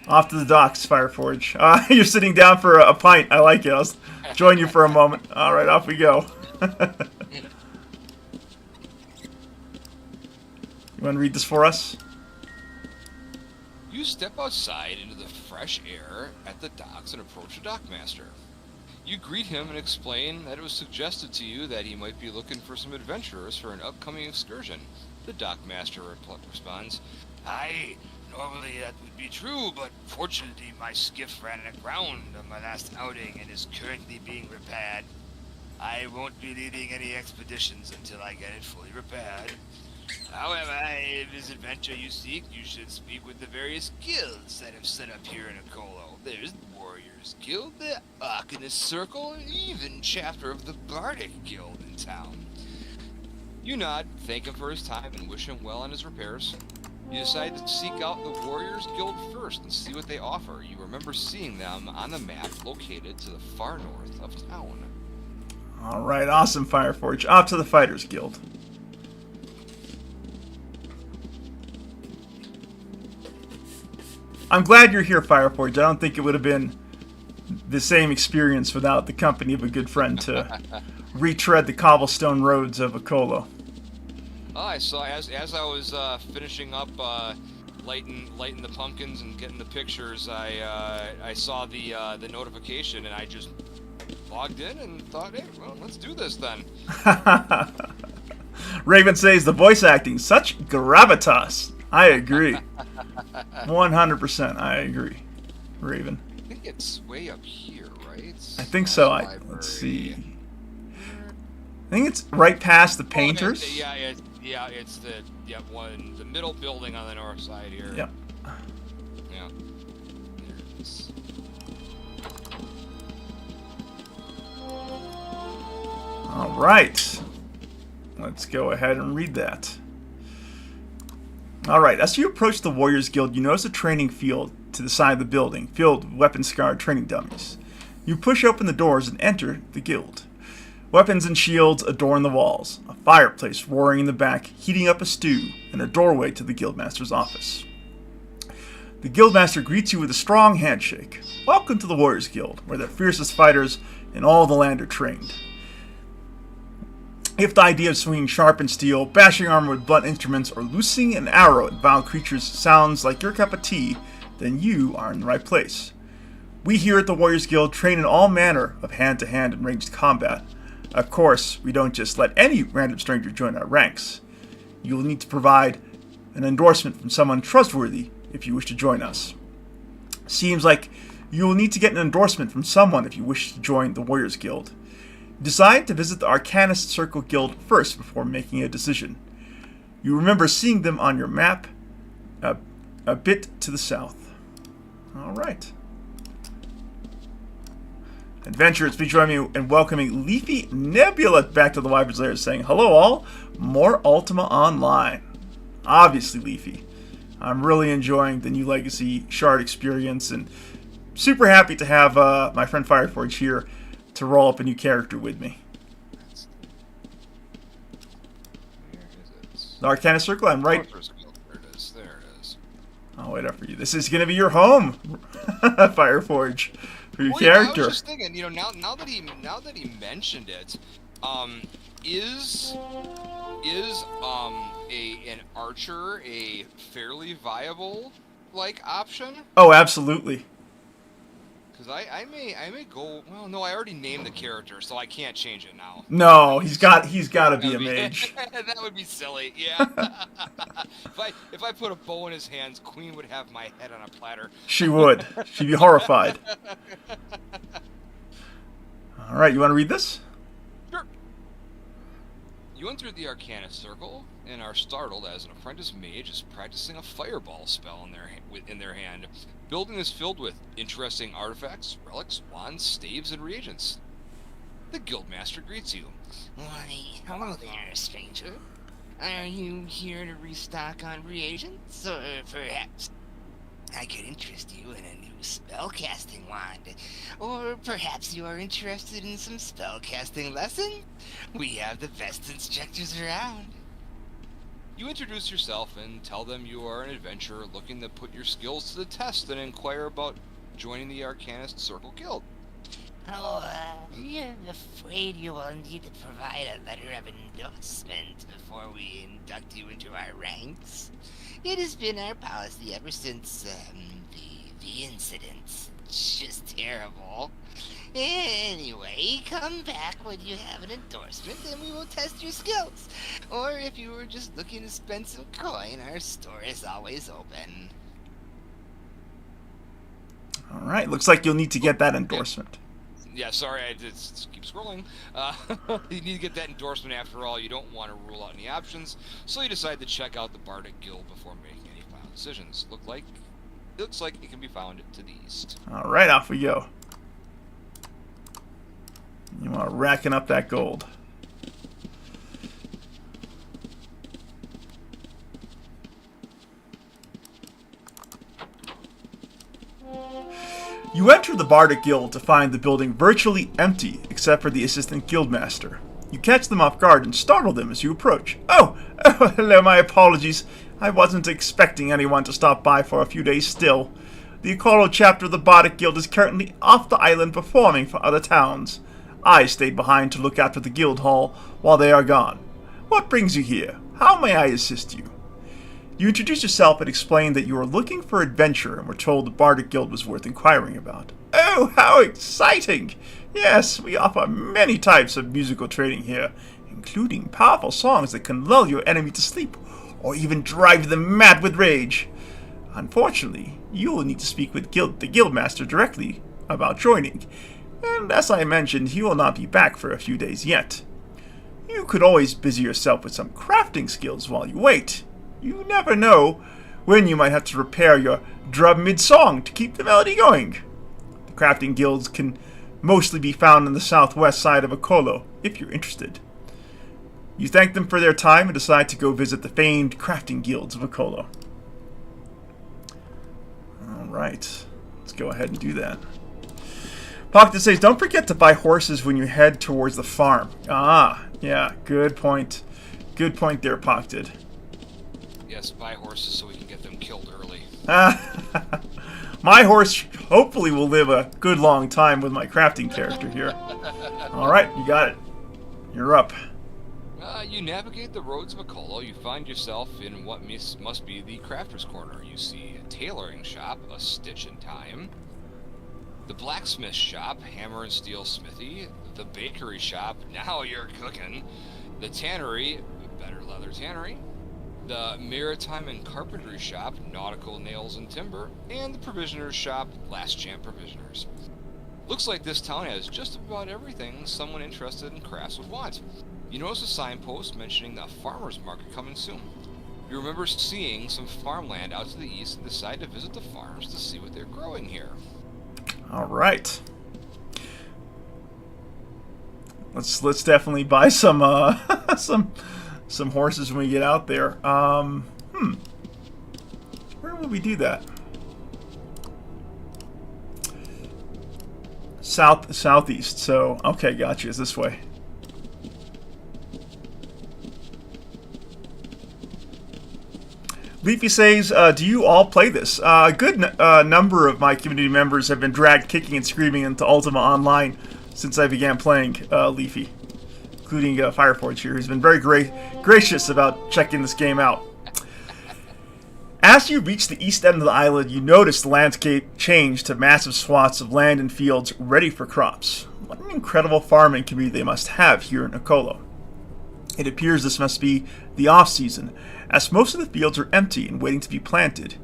Off to the docks, Fireforge. You're sitting down for a pint. I like it. I'll join you for a moment. Alright, off we go. You want to read this for us? You step outside into the fresh air at the docks and approach the dockmaster. You greet him and explain that it was suggested to you that he might be looking for some adventurers for an upcoming excursion. The dockmaster responds, "Aye, normally that would be true, but fortunately my skiff ran aground on my last outing and is currently being repaired. I won't be leading any expeditions until I get it fully repaired. However, if this adventure you seek, you should speak with the various guilds that have set up here in Acolo. There's the Warriors Guild, the Arcanist Circle, and even chapter of the Bardic Guild in town." You nod, thank him for his time, and wish him well on his repairs. You decide to seek out the Warriors Guild first and see what they offer. You remember seeing them on the map located to the far north of town. Alright, awesome, Fireforge. Off to the Fighters Guild. I'm glad you're here, Fireforge. I don't think it would have been the same experience without the company of a good friend to retread the cobblestone roads of Acolo. I saw as I was finishing up lighting the pumpkins and getting the pictures. I saw the notification and I just logged in and thought, hey, well, let's do this then. Raven says the voice acting such gravitas. I agree. 100%. I agree. Raven. I think it's way up here, right? I think so. Let's see. think it's right past the Oh, painters. it's the middle building on the north side here. Yep. Yeah. There it is. All right. Let's go ahead and read that. All right. As you approach the Warriors Guild, you notice a training field to the side of the building, filled with weapon-scarred training dummies. You push open the doors and enter the guild. Weapons and shields adorn the walls, a fireplace roaring in the back, heating up a stew, and a doorway to the guildmaster's office. The guildmaster greets you with a strong handshake. Welcome to the Warriors Guild, where the fiercest fighters in all the land are trained. If the idea of swinging sharpened steel, bashing armor with blunt instruments, or loosing an arrow at vile creatures sounds like your cup of tea, then you are in the right place. We here at the Warriors Guild train in all manner of hand-to-hand and ranged combat. Of course, we don't just let any random stranger join our ranks. You will need to provide an endorsement from someone trustworthy if you wish to join us. Seems like you will need to get an endorsement from someone if you wish to join the Warriors Guild. Decide to visit the Arcanist Circle Guild first before making a decision. You remember seeing them on your map a bit to the south. Alright. Adventurers, please join me in welcoming Leafy Nebula back to the Wyvern's Lair, saying, "Hello all, more Ultima Online." Obviously, Leafy. I'm really enjoying the new Legacy Shard experience, and super happy to have my friend Fireforge here to roll up a new character with me. Where is it? The Arcana Circle, I'm right. There it is. There it is. I'll wait up for you. This is going to be your home, Fireforge, for your Well, yeah, character. I was just thinking, now that he mentioned it, is an archer a fairly viable option? Oh, absolutely. Because I may go. Well, no, I already named the character, so I can't change it now. No, he's got to be a mage. That would be silly. Yeah. if I put a bow in his hands, Queen would have my head on a platter. She would. She'd be horrified. All right, you want to read this? Sure. You enter the Arcanist Circle and are startled as an apprentice mage is practicing a fireball spell in their hand. Building is filled with interesting artifacts, relics, wands, staves, and reagents. The Guildmaster greets you. Why, hello there, stranger. Are you here to restock on reagents? Or perhaps I could interest you in a new spellcasting wand. Or perhaps you are interested in some spellcasting lessons? We have the best instructors around. You introduce yourself and tell them you are an adventurer looking to put your skills to the test and inquire about joining the Arcanist Circle Guild. Oh, I'm afraid you will need to provide a letter of endorsement before we induct you into our ranks. It has been our policy ever since, the incidents. It's just terrible. Anyway, come back when you have an endorsement and we will test your skills. Or if you were just looking to spend some coin, our store is always open. All right, looks like you'll need to get that endorsement. Yeah, sorry, I just keep scrolling. You need to get that endorsement after all. You don't want to rule out any options, so you decide to check out the Bardic Guild before making any final decisions. Looks like it can be found to the east. All right, off we go. You want to racking up that gold. You enter the Bardic Guild to find the building virtually empty except for the assistant guildmaster. You catch them off guard and startle them as you approach. Oh, hello, my apologies. I wasn't expecting anyone to stop by for a few days still. The Acolo chapter of the Bardic Guild is currently off the island performing for other towns. I stayed behind to look after the guild hall while they are gone. What brings you here? How may I assist you? You introduce yourself and explain that you are looking for adventure and were told the Bardic Guild was worth inquiring about. Oh, how exciting! Yes, we offer many types of musical training here, including powerful songs that can lull your enemy to sleep or even drive them mad with rage. Unfortunately, you will need to speak with the Guildmaster directly about joining, and as I mentioned, he will not be back for a few days yet. You could always busy yourself with some crafting skills while you wait. You never know when you might have to repair your drum mid-song to keep the melody going. The crafting guilds can mostly be found on the southwest side of Acolo, if you're interested. You thank them for their time and decide to go visit the famed crafting guilds of Acolo. Alright, let's go ahead and do that. Pocket says, don't forget to buy horses when you head towards the farm. Ah, yeah, good point. Good point there, Pocket. Yes, buy horses so we can get them killed early. My horse hopefully will live a good long time with my crafting character here. Alright, you got it. You're up. You navigate the roads of Acolo. You find yourself in what must be the crafter's corner. You see a tailoring shop, a stitch in time. The blacksmith shop, hammer and steel smithy. The bakery shop, now you're cooking. The tannery, better leather tannery. The maritime and carpentry shop, nautical nails and timber. And the provisioner's shop, last chance provisioners. Looks like this town has just about everything someone interested in crafts would want. You notice a signpost mentioning the farmer's market coming soon. You remember seeing some farmland out to the east and decide to visit the farms to see what they're growing here. All right. Let's definitely buy some some horses when we get out there. Where will we do that? Southeast. So okay, gotcha. It's this way. Leafy says, do you all play this? A good number of my community members have been dragged kicking and screaming into Ultima Online since I began playing Leafy, including Fireforge here, who's been very gracious about checking this game out. As you reach the east end of the island, you notice the landscape change to massive swaths of land and fields ready for crops. What an incredible farming community they must have here in Acolo. It appears this must be the off-season, as most of the fields are empty and waiting to be planted.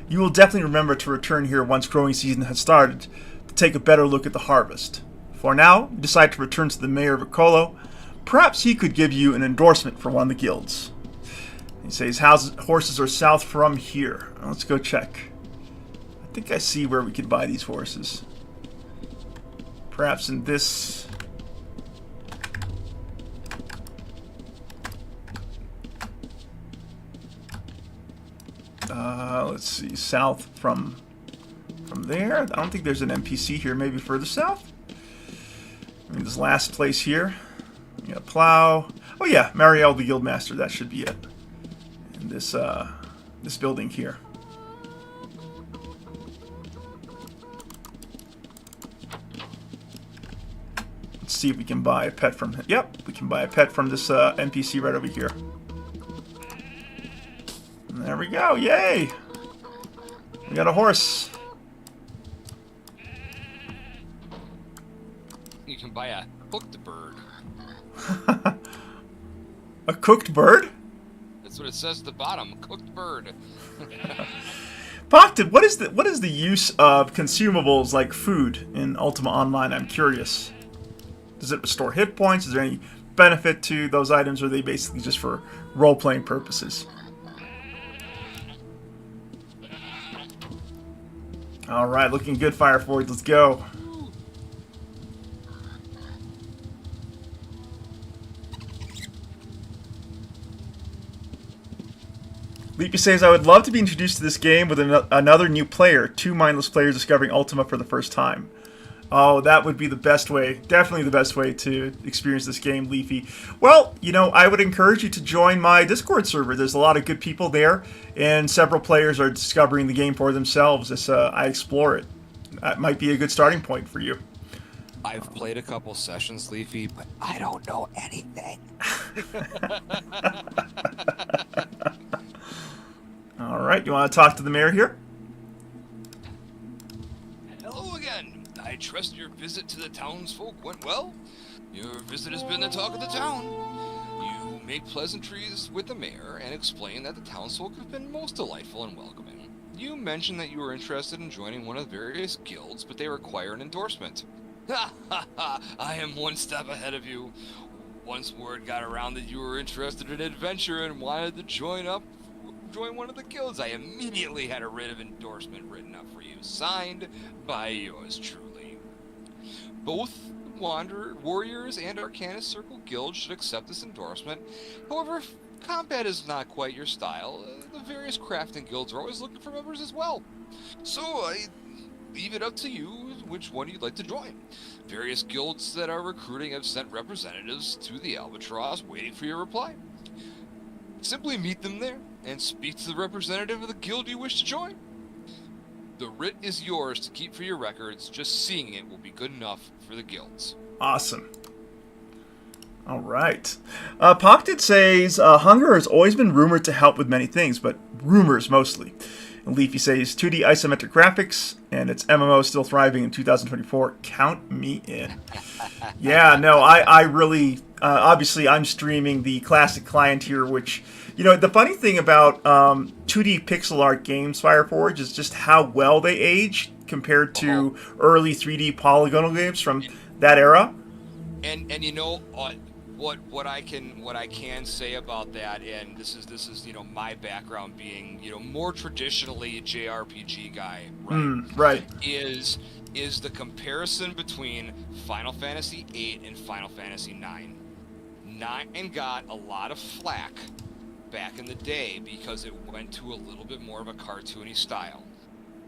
You will definitely remember to return here once growing season has started to take a better look at the harvest. For now, you decide to return to the mayor of Acolo. Perhaps he could give you an endorsement for one of the guilds. He says horses are south from here. Let's go check. I think I see where we could buy these horses. Perhaps in this... let's see, south from there. I don't think there's an NPC here. Maybe further south. I mean, this last place here. We got a plow. Oh yeah, Marielle the Guildmaster. That should be it. And this this building here. Let's see if we can buy a pet from him. Yep, we can buy a pet from this NPC right over here. There we go, yay! We got a horse. You can buy a cooked bird. A cooked bird? That's what it says at the bottom, cooked bird. Bogdan, what is the use of consumables like food in Ultima Online? I'm curious. Does it restore hit points? Is there any benefit to those items, or are they basically just for role-playing purposes? Alright, looking good, Fireforge. Let's go. Leapy says, I would love to be introduced to this game with another new player. 2 mindless players discovering Ultima for the first time. Oh, that would be the best way. Definitely the best way to experience this game, Leafy. Well, you know, I would encourage you to join my Discord server. There's a lot of good people there, and several players are discovering the game for themselves as I explore it. That might be a good starting point for you. I've played a couple sessions, Leafy, but I don't know anything. All right, you want to talk to the mayor here? Hello again. I trust your visit to the townsfolk went well. Your visit has been the talk of the town. You make pleasantries with the mayor and explain that the townsfolk have been most delightful and welcoming. You mentioned that you were interested in joining one of the various guilds, but they require an endorsement. Ha ha ha! I am one step ahead of you. Once word got around that you were interested in adventure and wanted to join one of the guilds, I immediately had a writ of endorsement written up for you, signed by yours truly. Both Warriors and Arcanist Circle Guild should accept this endorsement. However, if combat is not quite your style, the various crafting guilds are always looking for members as well. So I leave it up to you which one you'd like to join. Various guilds that are recruiting have sent representatives to the Albatross waiting for your reply. Simply meet them there and speak to the representative of the guild you wish to join. The writ is yours to keep for your records. Just seeing it will be good enough for the guilds. Awesome. All right. Pockted says, Hunger has always been rumored to help with many things, but rumors mostly. And Leafy says, 2D isometric graphics, and its MMO still thriving in 2024. Count me in. Yeah, no, I really, obviously I'm streaming the classic client here, which, you know, the funny thing about 2D pixel art games, Fireforge, is just how well they age compared to early 3D polygonal games from that era. And you know what I can say about that, and this is you know, my background being, you know, more traditionally a JRPG guy, right? Right. Is the comparison between Final Fantasy VIII and Final Fantasy IX. 9 got a lot of flack back in the day because it went to a little bit more of a cartoony style,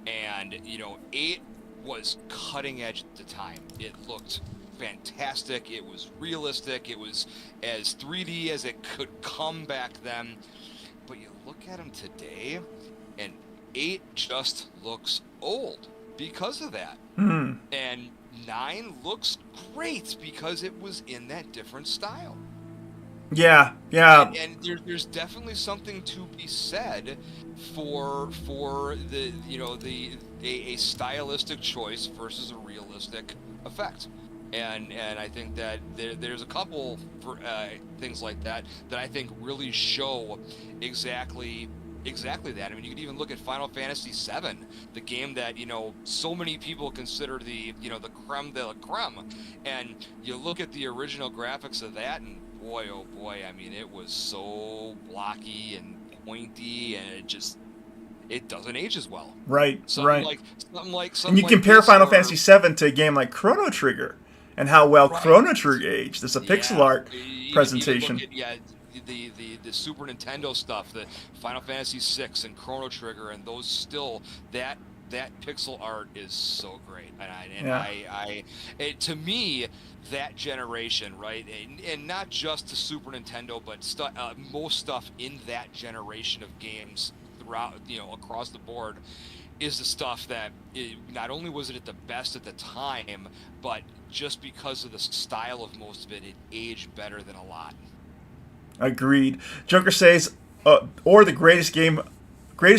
and you know, 8 was cutting edge at the time. It looked fantastic. It was realistic. It was as 3D as it could come back then. But you look at them today, and 8 just looks old because of that. And 9 looks great because it was in that different style. Yeah. And there's definitely something to be said for the, you know, a stylistic choice versus a realistic effect. And I think that there's a couple for things like that I think really show exactly that. I mean, you could even look at Final Fantasy VII, the game that, you know, so many people consider the, you know, the creme de la creme, and you look at the original graphics of that, and boy, oh boy, I mean, it was so blocky and pointy, and it doesn't age as well. Right. Something And you compare Final Fantasy VII to a game like Chrono Trigger, and how well Chrono Trigger aged. It's a pixel art presentation. The Super Nintendo stuff, the Final Fantasy VI and Chrono Trigger, and those still, that pixel art is so great. And to me, that generation, right, and not just the Super Nintendo, but most stuff in that generation of games throughout, you know, across the board, is the stuff that not only was it at the best at the time, but just because of the style of most of it, it aged better than a lot. Agreed. Joker says, or the greatest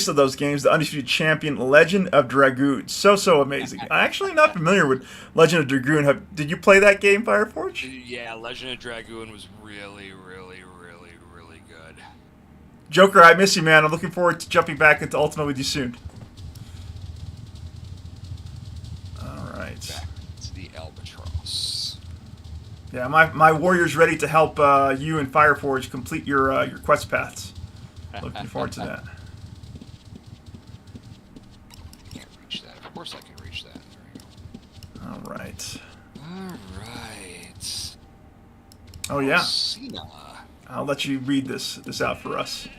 of those games, the Undisputed Champion, Legend of Dragoon. So amazing. I'm actually not familiar with Legend of Dragoon. Did you play that game, Fireforge? Yeah, Legend of Dragoon was really, really, really, really good. Joker, I miss you, man. I'm looking forward to jumping back into Ultima with you soon. All right. Back to the Albatross. Yeah, my warrior's ready to help you and Fireforge complete your quest paths. Looking forward to that. Can't reach that. Of course I can reach that. There you go. All right. Oh yeah. Cena. I'll let you read this out for us.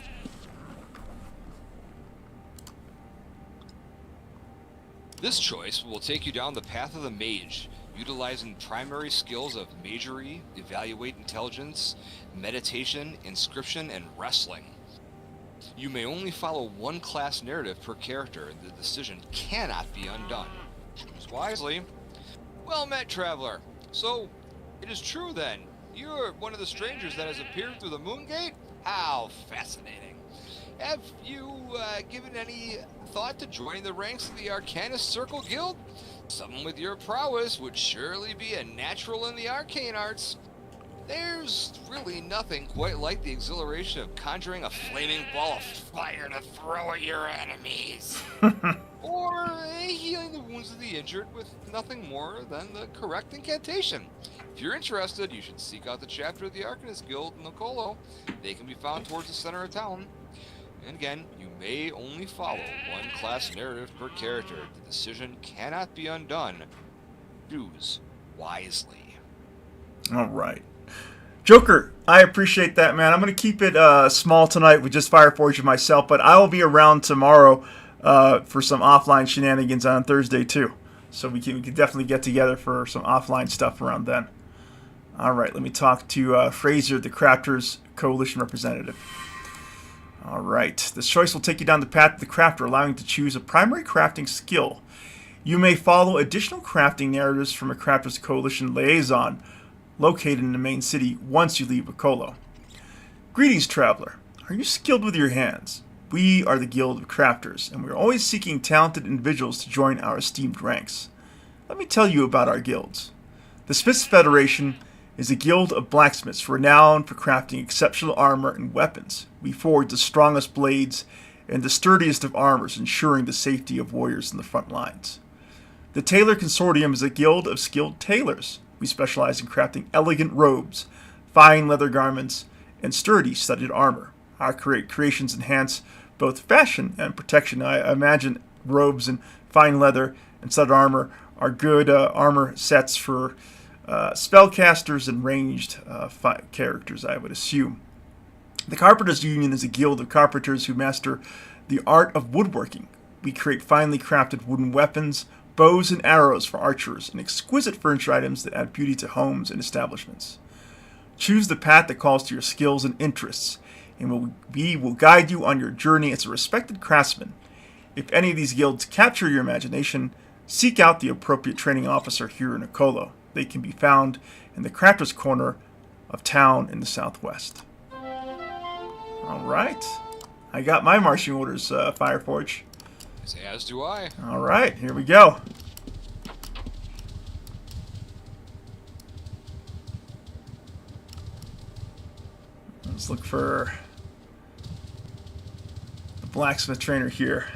This choice will take you down the path of the mage, utilizing primary skills of magery, evaluate intelligence, meditation, inscription, and wrestling. You may only follow one class narrative per character. The decision cannot be undone. Choose wisely. Well met, traveler. So, it is true then. You're one of the strangers that has appeared through the moon gate? How fascinating. Have you given any thought to joining the ranks of the Arcanist Circle Guild? Someone with your prowess would surely be a natural in the arcane arts. There's really nothing quite like the exhilaration of conjuring a flaming ball of fire to throw at your enemies. or healing the wounds of the injured with nothing more than the correct incantation. If you're interested, you should seek out the chapter of the Arcanist Guild in Acolo. They can be found towards the center of town. And again, you may only follow one class narrative per character. The decision cannot be undone. Choose wisely. All right. Joker, I appreciate that, man. I'm going to keep it small tonight with just Fireforge and myself, but I will be around tomorrow for some offline shenanigans on Thursday, too. So we can definitely get together for some offline stuff around then. All right, let me talk to Fraser, the Crafters Coalition representative. All right, this choice will take you down the path of the crafter, allowing you to choose a primary crafting skill. You may follow additional crafting narratives from a Crafters Coalition liaison located in the main city once you leave Acolo. Greetings, traveler. Are you skilled with your hands? We are the Guild of Crafters, and we are always seeking talented individuals to join our esteemed ranks. Let me tell you about our guilds. The Smiths Federation is a guild of blacksmiths renowned for crafting exceptional armor and weapons. We forge the strongest blades and the sturdiest of armors, ensuring the safety of warriors in the front lines. The Tailor Consortium is a guild of skilled tailors. We specialize in crafting elegant robes, fine leather garments, and sturdy studded armor. Our creations enhance both fashion and protection. I imagine robes and fine leather and studded armor are good armor sets for spellcasters and ranged characters, I would assume. The Carpenters Union is a guild of carpenters who master the art of woodworking. We create finely crafted wooden weapons, bows and arrows for archers, and exquisite furniture items that add beauty to homes and establishments. Choose the path that calls to your skills and interests, and we will guide you on your journey as a respected craftsman. If any of these guilds capture your imagination, seek out the appropriate training officer here in Acolo. They can be found in the Crafters Corner of town in the southwest. All right. I got my marching orders, Fireforge. As do I. All right, here we go. Let's look for the blacksmith trainer here.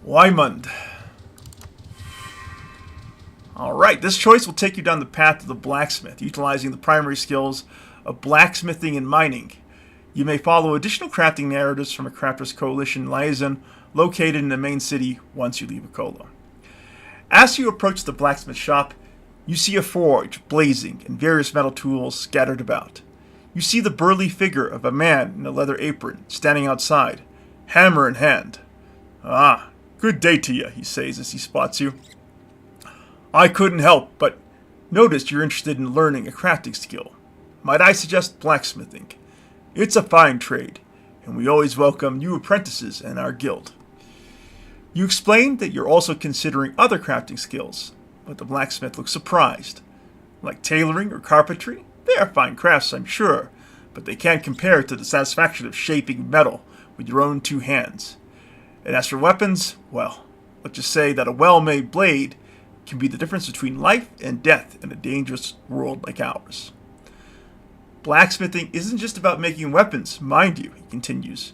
Wymund. Alright, this choice will take you down the path of the blacksmith, utilizing the primary skills of blacksmithing and mining. You may follow additional crafting narratives from a Crafters Coalition liaison located in the main city once you leave Acolo. As you approach the blacksmith shop, you see a forge blazing and various metal tools scattered about. You see the burly figure of a man in a leather apron standing outside, hammer in hand. "Ah, good day to you," he says as he spots you. "I couldn't help but notice you're interested in learning a crafting skill. Might I suggest blacksmithing? It's a fine trade, and we always welcome new apprentices in our guild." You explain that you're also considering other crafting skills, but the blacksmith looks surprised. Like tailoring or carpentry, they are fine crafts, I'm sure, but they can't compare to the satisfaction of shaping metal with your own two hands. And as for weapons, well, let's just say that a well-made blade can be the difference between life and death in a dangerous world like ours. Blacksmithing isn't just about making weapons, mind you, he continues.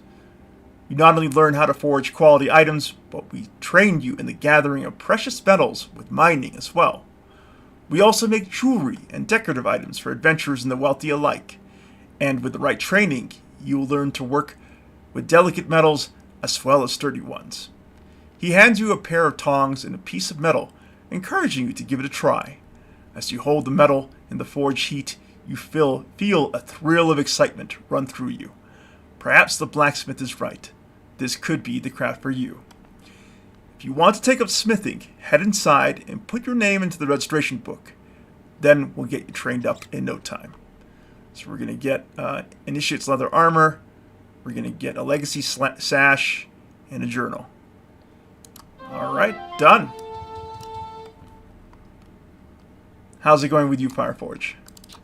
You not only learn how to forge quality items, but we train you in the gathering of precious metals with mining as well. We also make jewelry and decorative items for adventurers and the wealthy alike. And with the right training, you will learn to work with delicate metals as well as sturdy ones. He hands you a pair of tongs and a piece of metal, encouraging you to give it a try. As you hold the metal in the forge heat, you feel a thrill of excitement run through you. Perhaps the blacksmith is right. This could be the craft for you. If you want to take up smithing, head inside and put your name into the registration book. Then we'll get you trained up in no time. So we're going to get Initiate's leather armor. We're going to get a legacy sash and a journal. All right, done. How's it going with you, Fireforge?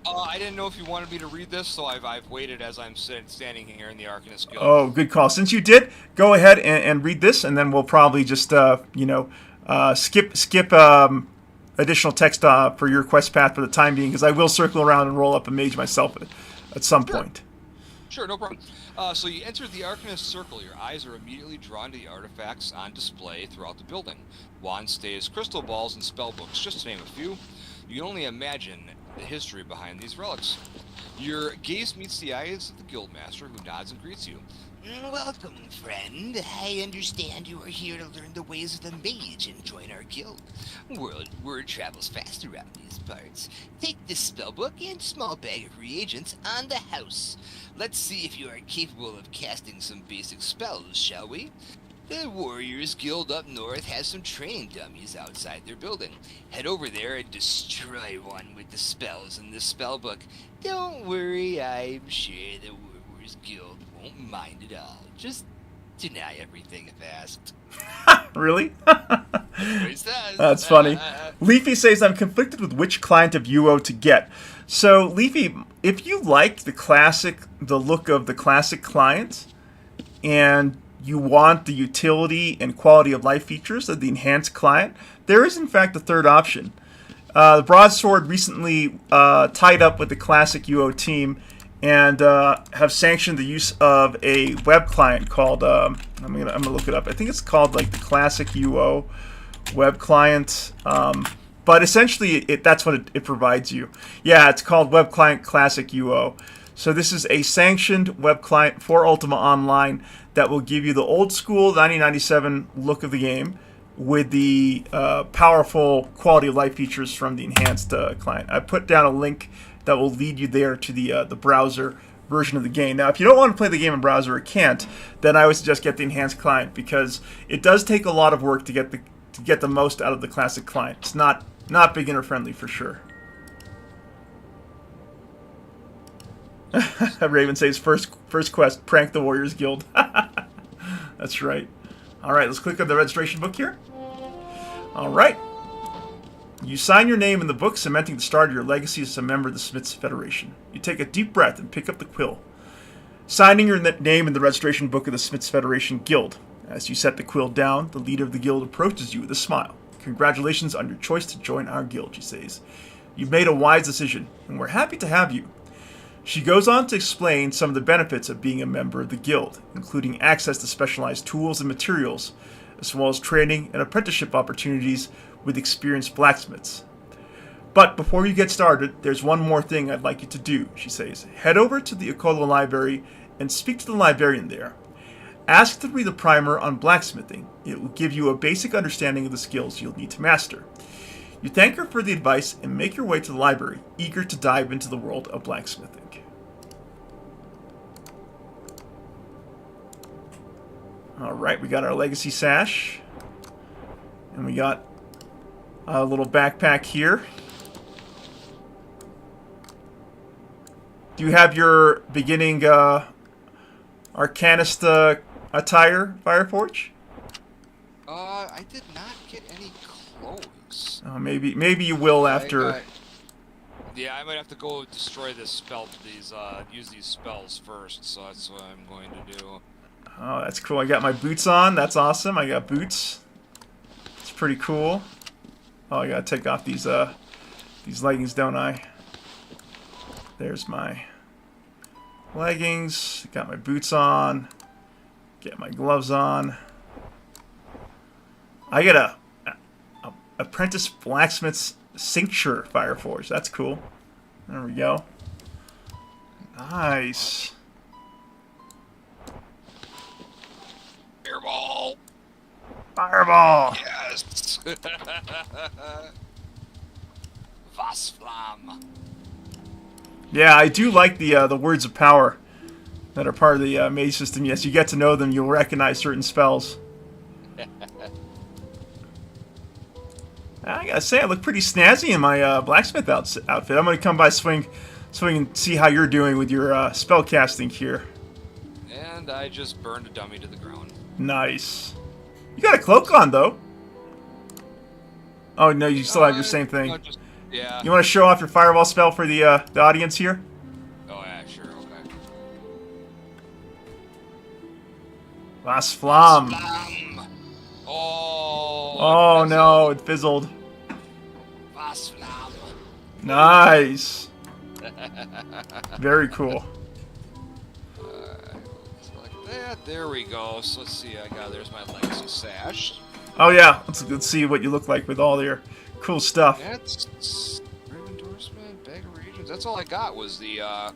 I didn't know if you wanted me to read this, so I've waited as I'm standing here in the Arcanist Guild. Oh, good call. Since you did, go ahead and read this, and then we'll probably just skip additional text for your quest path for the time being, because I will circle around and roll up a mage myself at some point. Sure, no problem. So you enter the Arcanist Circle. Your eyes are immediately drawn to the artifacts on display throughout the building. Wands, staves, crystal balls, and spell books, just to name a few. You can only imagine the history behind these relics. Your gaze meets the eyes of the Guildmaster, who nods and greets you. Welcome, friend. I understand you are here to learn the ways of the mage and join our guild. Word travels fast around these parts. Take this spellbook and small bag of reagents on the house. Let's see if you are capable of casting some basic spells, shall we? The Warriors Guild up north has some training dummies outside their building. Head over there and destroy one with the spells in the spellbook. Don't worry, I'm sure the Warriors Guild won't mind at all. Just deny everything if asked. Really? He says. That's funny. Leafy says, I'm conflicted with which client of UO to get. So, Leafy, if you like the look of the classic client, and you want the utility and quality of life features of the enhanced client, there is in fact a third option. The Broadsword recently tied up with the classic UO team and have sanctioned the use of a web client called, I'm gonna look it up. I think it's called like the classic UO web client. But essentially, that's what it provides you. Yeah, it's called Web Client Classic UO. So this is a sanctioned web client for Ultima Online that will give you the old school 1997 look of the game with the powerful quality of life features from the enhanced client. I put down a link that will lead you there to the browser version of the game. Now, if you don't want to play the game in browser or can't, then I would suggest get the enhanced client, because it does take a lot of work to get the most out of the classic client. It's not beginner friendly for sure. Raven says first quest, prank the Warriors Guild. That's right. All right, let's click on the registration book here. All right. You sign your name in the book, cementing the start of your legacy as a member of the Smiths Federation. You take a deep breath and pick up the quill, signing your name in the registration book of the Smiths Federation Guild. As you set the quill down, the leader of the guild approaches you with a smile. Congratulations on your choice to join our guild, she says. You've made a wise decision, and we're happy to have you. She goes on to explain some of the benefits of being a member of the guild, including access to specialized tools and materials, as well as training and apprenticeship opportunities with experienced blacksmiths. But before you get started, there's one more thing I'd like you to do, she says. Head over to the Acolo library and speak to the librarian there. Ask to read the primer on blacksmithing. It will give you a basic understanding of the skills you'll need to master. You thank her for the advice and make your way to the library, eager to dive into the world of blacksmithing. Alright, we got our legacy sash. And we got a little backpack here. Do you have your beginning Arcanist attire, Fireforge? I did not get any clothes. Maybe you will after. Yeah, I might have to go destroy this use these spells first, so that's what I'm going to do. Oh, that's cool. I got my boots on. That's awesome. I got boots. It's pretty cool. Oh, I gotta take off these leggings, don't I? There's my leggings. Got my boots on. Get my gloves on. I get a apprentice blacksmith's cincture Fireforge. That's cool. There we go. Nice. Fireball! Fireball! Yes! Vasflam. Yeah, I do like the words of power that are part of the mage system. Yes, you get to know them, you'll recognize certain spells. I gotta say, I look pretty snazzy in my blacksmith outfit. I'm gonna come by swing and see how you're doing with your spell casting here. And I just burned a dummy to the ground. Nice. You got a cloak on, though. Oh, no, you still have your same thing. Yeah. You want to show off your fireball spell for the audience here? Oh, yeah, sure, okay. Last flam. Oh, no, it fizzled. Vasflam. Nice. Very cool. There we go. So let's see. There's my legacy sash. Oh yeah, let's see what you look like with all your cool stuff. That's endorsement, bag of reagents. That's all I got was the. I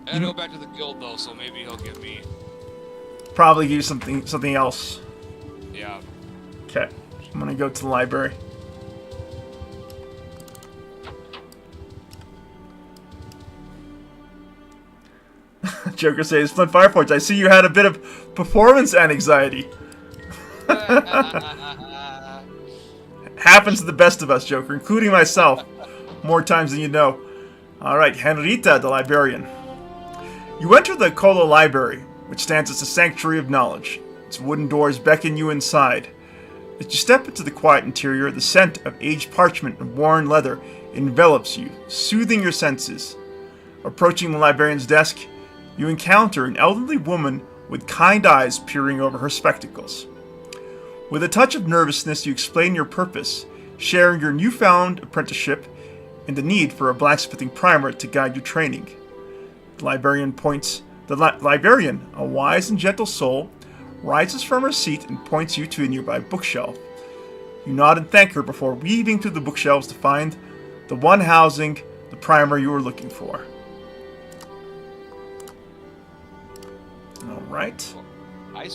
gotta go back to the guild though, so maybe he'll give me. Probably give you something else. Yeah. Okay, I'm gonna go to the library. Joker says, Flint Fireforge, I see you had a bit of performance anxiety. Happens to the best of us, Joker, including myself. More times than you know. Alright, Henrita, the librarian. You enter the Acolo library, which stands as a sanctuary of knowledge. Its wooden doors beckon you inside. As you step into the quiet interior, the scent of aged parchment and worn leather envelops you, soothing your senses. Approaching the librarian's desk, you encounter an elderly woman with kind eyes peering over her spectacles. With a touch of nervousness, you explain your purpose, sharing your newfound apprenticeship and the need for a blacksmithing primer to guide your training. The librarian, a wise and gentle soul, rises from her seat and points you to a nearby bookshelf. You nod and thank her before weaving through the bookshelves to find the one housing the primer you were looking for. Alright. I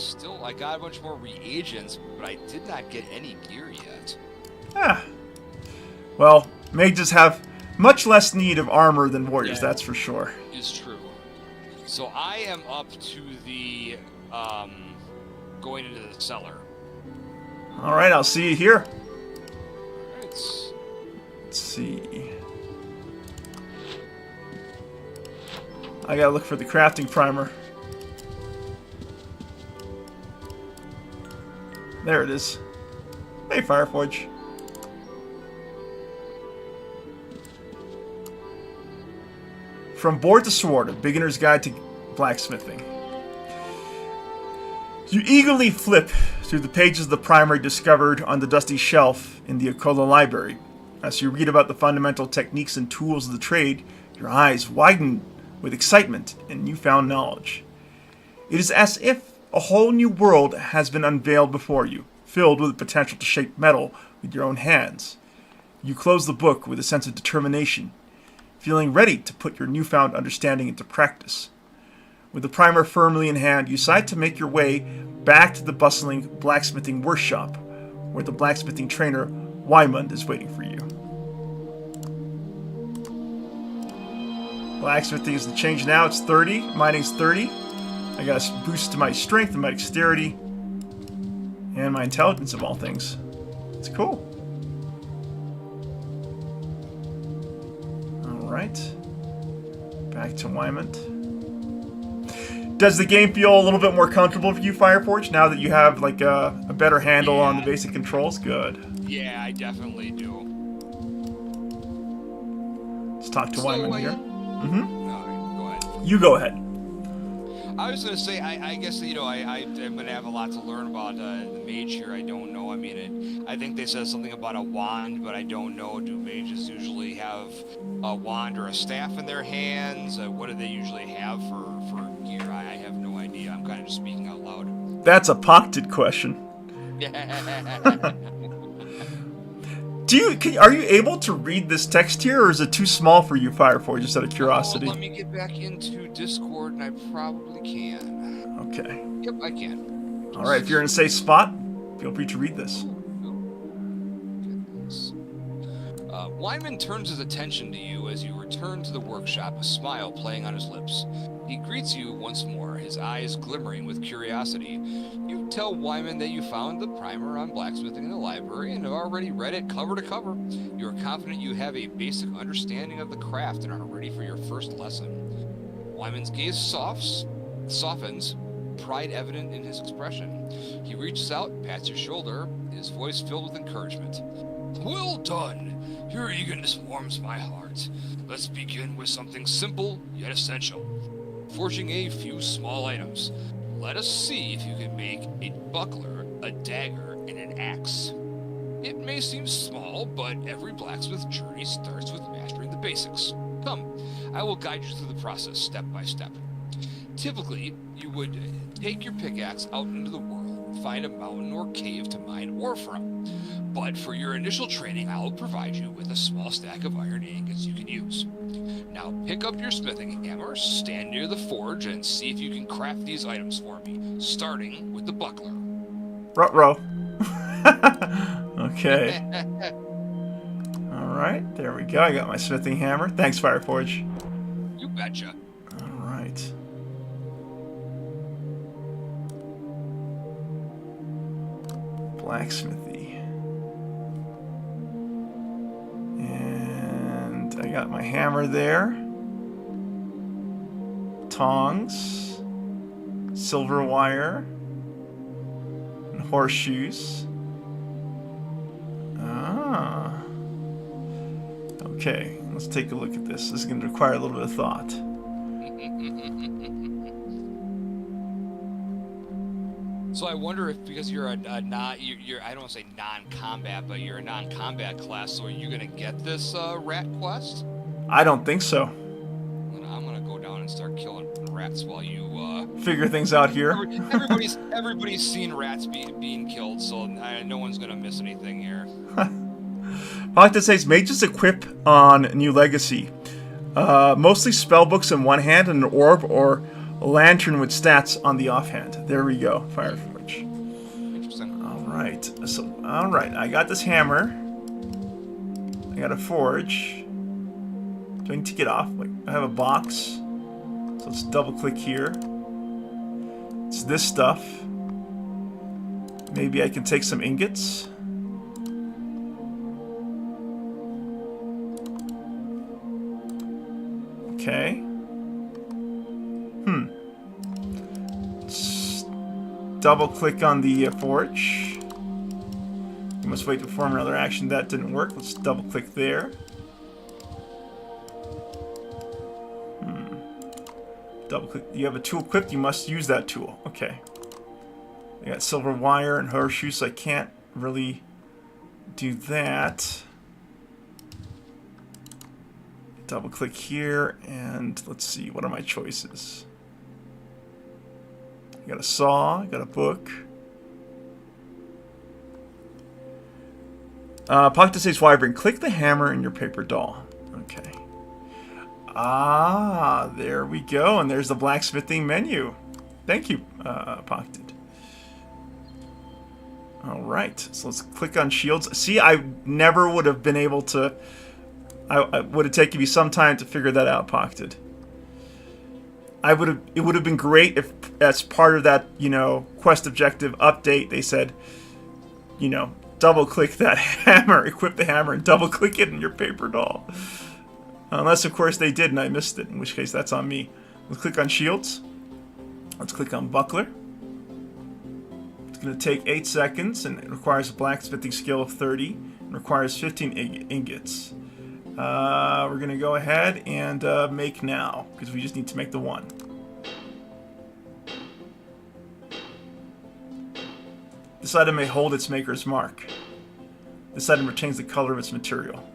got a bunch more reagents, but I did not get any gear yet. Ah. Well, mages have much less need of armor than warriors, that's for sure. Is true. So I am up to the, going into the cellar. Alright, I'll see you here. Let's see. I gotta look for the crafting primer. There it is. Hey, Fireforge. From Board to Sword, a beginner's guide to blacksmithing. You eagerly flip through the pages of the primer discovered on the dusty shelf in the Acolo library. As you read about the fundamental techniques and tools of the trade, your eyes widen with excitement and newfound knowledge. It is as if a whole new world has been unveiled before you, filled with the potential to shape metal with your own hands. You close the book with a sense of determination, feeling ready to put your newfound understanding into practice. With the primer firmly in hand, you decide to make your way back to the bustling blacksmithing workshop, where the blacksmithing trainer, Wymund, is waiting for you. Blacksmithing is the change now. It's 30. Mining's 30. I got a boost to my strength and my dexterity. And my intelligence, of all things. It's cool. Alright. Back to Wymund. Does the game feel a little bit more comfortable for you, Fireforge, now that you have like a better handle on the basic controls? Good. Yeah, I definitely do. Let's talk to Wymund here. No, go ahead. You go ahead. I was going to say, I guess, I'm going to have a lot to learn about the mage here. I don't know. I mean, I think they said something about a wand, but I don't know. Do mages usually have a wand or a staff in their hands? What do they usually have for gear? I have no idea. I'm kind of just speaking out loud. That's a pocketed question. Are you able to read this text here, or is it too small for you, Fireforge, just out of curiosity? Let me get back into Discord, and I probably can. Okay. Yep, I can. Alright, if you're in a safe spot, feel free to read this. Wymund turns his attention to you as you return to the workshop, a smile playing on his lips. He greets you once more, his eyes glimmering with curiosity. You tell Wymund that you found the primer on blacksmithing in the library and have already read it cover to cover. You are confident you have a basic understanding of the craft and are ready for your first lesson. Wymund's gaze softens, pride evident in his expression. He reaches out, pats your shoulder, his voice filled with encouragement. Well done! Your eagerness warms my heart. Let's begin with something simple yet essential. Forging a few small items. Let us see if you can make a buckler, a dagger, and an axe. It may seem small, but every blacksmith journey starts with mastering the basics. Come, I will guide you through the process step by step. typically, you would take your pickaxe out into the world, find a mountain or cave to mine ore from. But for your initial training, I'll provide you with a small stack of iron ingots you can use. Now pick up your smithing hammer, stand near the forge, and see if you can craft these items for me, starting with the buckler. Ruh-roh. Okay. Alright, there we go. I got my smithing hammer. Thanks, Fireforge. You betcha. Alright. Blacksmithy. And I got my hammer there. Tongs. Silver wire. And horseshoes. Ah. Okay, let's take a look at this. This is going to require a little bit of thought. So I wonder if, because you're I don't want to say non-combat, but you're a non-combat class, so are you gonna get this rat quest? I don't think so. I'm gonna go down and start killing rats while you figure things out here. Everybody's seen rats being killed, so no one's gonna miss anything here. Pacta says mages equip on New Legacy. Mostly spellbooks in one hand and an orb or a lantern with stats on the offhand. There we go, Fireforge. Interesting. Alright. So alright, I got this hammer. I got a forge. Do I need to get off? Like, I have a box. So let's double click here. It's this stuff. Maybe I can take some ingots. Okay. Let's double click on the forge. You must wait to perform another action. That didn't work. Let's double click there. Double click. You have a tool equipped. You must use that tool. Okay. I got silver wire and horseshoes, so I can't really do that. Double click here, and let's see, what are my choices? I got a saw, I got a book. Pacta says Wyvern, click the hammer in your paper doll. Okay. Ah, there we go, and there's the blacksmithing menu. Thank you, Pacta. Alright, so let's click on shields. See, I never would have been able to... I would have taken me some time to figure that out, Pocted. It would have been great if, as part of that, quest objective update, they said, double click that hammer, equip the hammer, and double click it in your paper doll. Unless, of course, they did and I missed it, in which case that's on me. Let's click on shields. Let's click on buckler. It's going to take 8 seconds, and it requires a blacksmithing skill of 30, and requires 15 ingots. We're going to go ahead and make now, because we just need to make the one. This item may hold its maker's mark. This item retains the color of its material.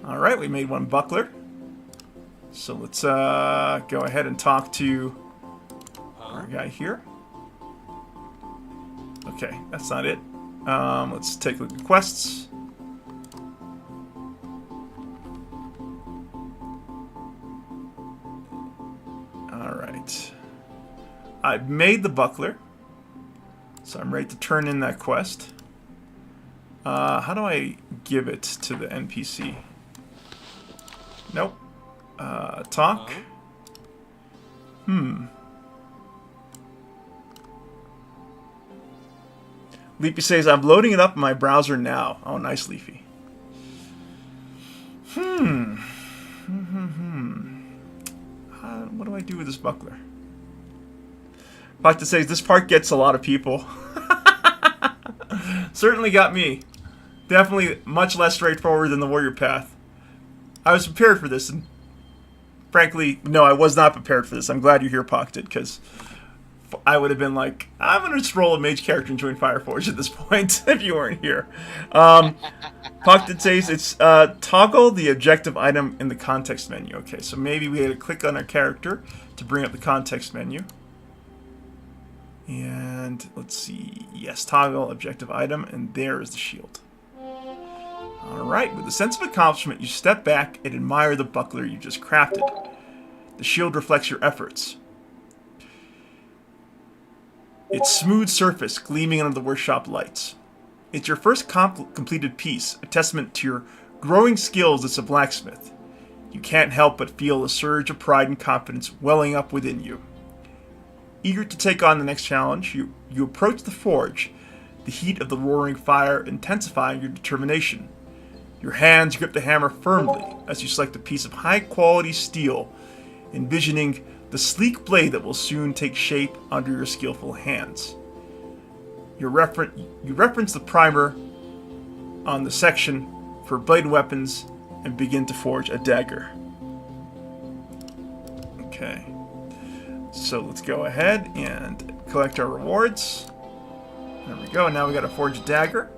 Alright, we made one buckler. So let's go ahead and talk to our guy here. Okay, that's not it. Let's take a look at quests. Alright. I've made the buckler. So I'm ready to turn in that quest. How do I give it to the NPC? Nope. Talk. Leafy says, I'm loading it up in my browser now. Oh, nice, Leafy. What do I do with this buckler? Pacta says, this part gets a lot of people. Certainly got me. Definitely much less straightforward than the warrior path. I was prepared for this, and frankly, no, I was not prepared for this. I'm glad you're here, Pacta, because I would have been like, I'm going to just roll a mage character and join Fireforge at this point if you weren't here. Puck says it's toggle the objective item in the context menu. Okay, so maybe we had to click on our character to bring up the context menu. And let's see. Yes, toggle objective item, and there is the shield. Alright, with a sense of accomplishment, you step back and admire the buckler you just crafted. The shield reflects your efforts. Its smooth surface gleaming under the workshop lights. It's your first completed piece, a testament to your growing skills as a blacksmith. You can't help but feel a surge of pride and confidence welling up within you. Eager to take on the next challenge, you approach the forge, the heat of the roaring fire intensifying your determination. Your hands grip the hammer firmly as you select a piece of high-quality steel, envisioning the sleek blade that will soon take shape under your skillful hands. You reference the primer on the section for blade weapons and begin to forge a dagger. Okay, so let's go ahead and collect our rewards. There we go, now we got to forge a dagger.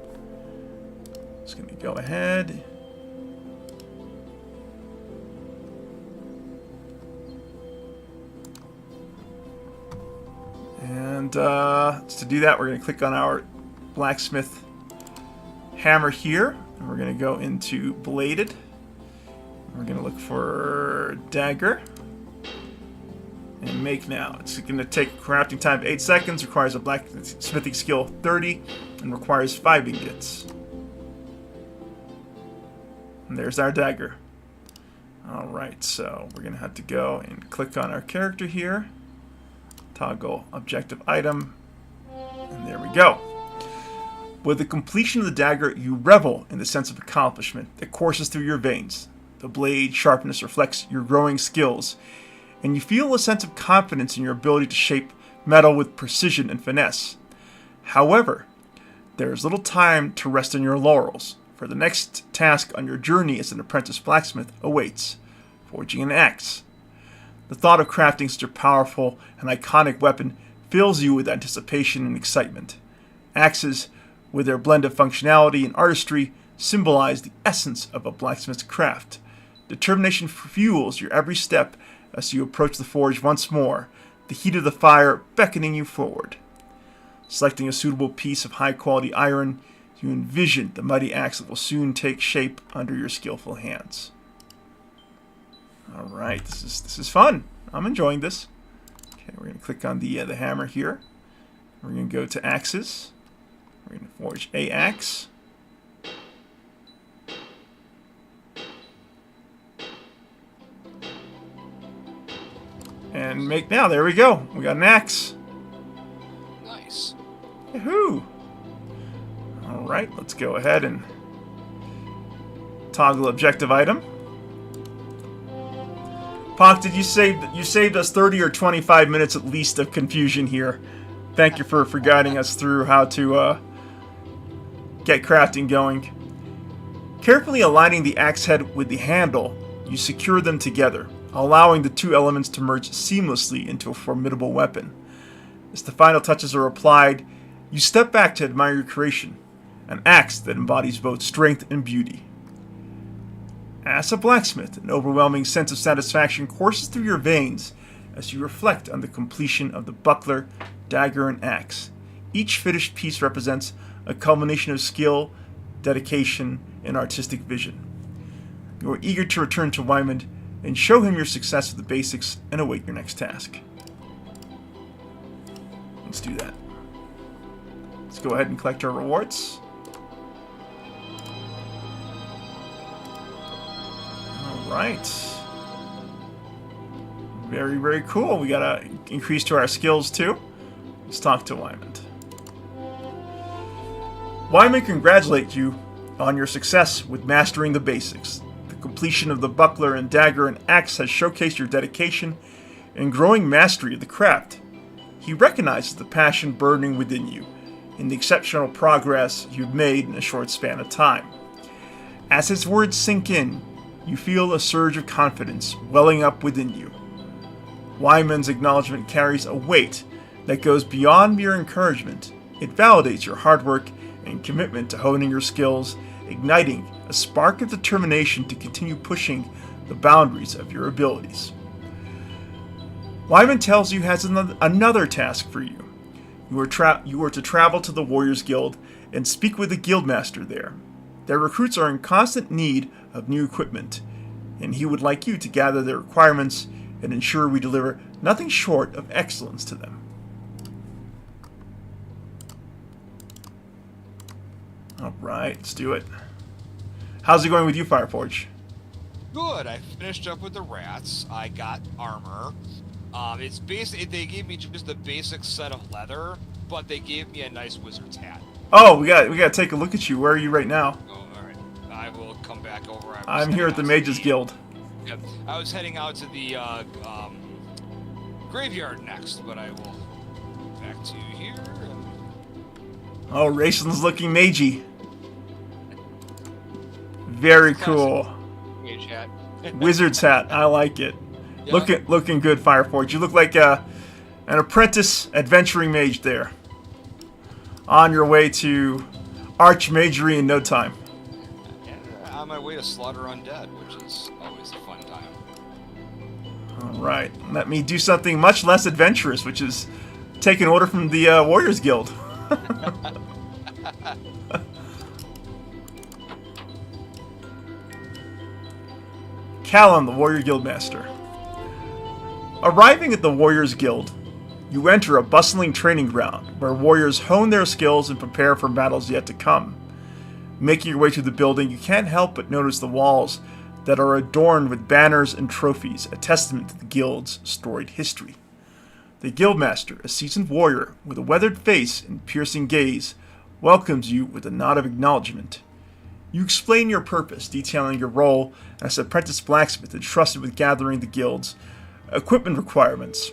Just going to go ahead. And to do that, we're going to click on our blacksmith hammer here. And we're going to go into bladed. We're going to look for dagger. And make now. It's going to take crafting time of 8 seconds, requires a blacksmithing skill 30, and requires 5 ingots. And there's our dagger. Alright, so we're going to have to go and click on our character here. Toggle objective item. And there we go. With the completion of the dagger, you revel in the sense of accomplishment that courses through your veins. The blade sharpness reflects your growing skills, and you feel a sense of confidence in your ability to shape metal with precision and finesse. However, there is little time to rest on your laurels, for the next task on your journey as an apprentice blacksmith awaits, forging an axe. The thought of crafting such a powerful and iconic weapon fills you with anticipation and excitement. Axes, with their blend of functionality and artistry, symbolize the essence of a blacksmith's craft. Determination fuels your every step as you approach the forge once more, the heat of the fire beckoning you forward. Selecting a suitable piece of high-quality iron, you envision the mighty axe that will soon take shape under your skillful hands. Alright, this is fun. I'm enjoying this. Okay, we're going to click on the hammer here. We're going to go to axes. We're going to forge a axe. And make now. There we go. We got an axe. Nice. Yahoo! Alright, let's go ahead and toggle objective item. Pock, did you saved us 30 or 25 minutes at least of confusion here. Thank you for guiding us through how to get crafting going. Carefully aligning the axe head with the handle, you secure them together, allowing the two elements to merge seamlessly into a formidable weapon. As the final touches are applied, you step back to admire your creation, an axe that embodies both strength and beauty. As a blacksmith, an overwhelming sense of satisfaction courses through your veins as you reflect on the completion of the buckler, dagger, and axe. Each finished piece represents a culmination of skill, dedication, and artistic vision. You are eager to return to Wymond and show him your success with the basics and await your next task. Let's do that. Let's go ahead and collect our rewards. Alright. Very, very cool. We got to increase to our skills too. Let's talk to Wymond. Wymond congratulates you on your success with mastering the basics. The completion of the buckler and dagger and axe has showcased your dedication and growing mastery of the craft. He recognizes the passion burning within you and the exceptional progress you've made in a short span of time. As his words sink in, you feel a surge of confidence welling up within you. Wymond's acknowledgement carries a weight that goes beyond mere encouragement. It validates your hard work and commitment to honing your skills, igniting a spark of determination to continue pushing the boundaries of your abilities. Wyman tells you he has another task for you. You are to travel to the Warriors Guild and speak with the guildmaster there. Their recruits are in constant need of new equipment, and he would like you to gather their requirements and ensure we deliver nothing short of excellence to them. Alright, let's do it. How's it going with you, Fireforge? Good. I finished up with the rats. I got armor. It's basic. They gave me just a basic set of leather, but they gave me a nice wizard's hat. Oh, we got to take a look at you. Where are you right now? Oh, all right. I will come back over. I'm here at the Mages Guild. Yep. I was heading out to the graveyard next, but I will back to you here. Oh, Rayson's looking magey. Very cool. Mage hat. Wizard's hat. I like it. Yeah. Looking good, Fireforge. You look like an apprentice adventuring mage there. On your way to Archmagery in no time. Yeah, on my way to slaughter undead, which is always a fun time. Alright, let me do something much less adventurous, which is take an order from the Warriors Guild. Callum, the Warrior Guildmaster. Arriving at the Warriors Guild, you enter a bustling training ground where warriors hone their skills and prepare for battles yet to come. Making your way through the building, you can't help but notice the walls that are adorned with banners and trophies, a testament to the guild's storied history. The Guildmaster, a seasoned warrior with a weathered face and piercing gaze, welcomes you with a nod of acknowledgement. You explain your purpose, detailing your role as apprentice blacksmith entrusted with gathering the guild's equipment requirements.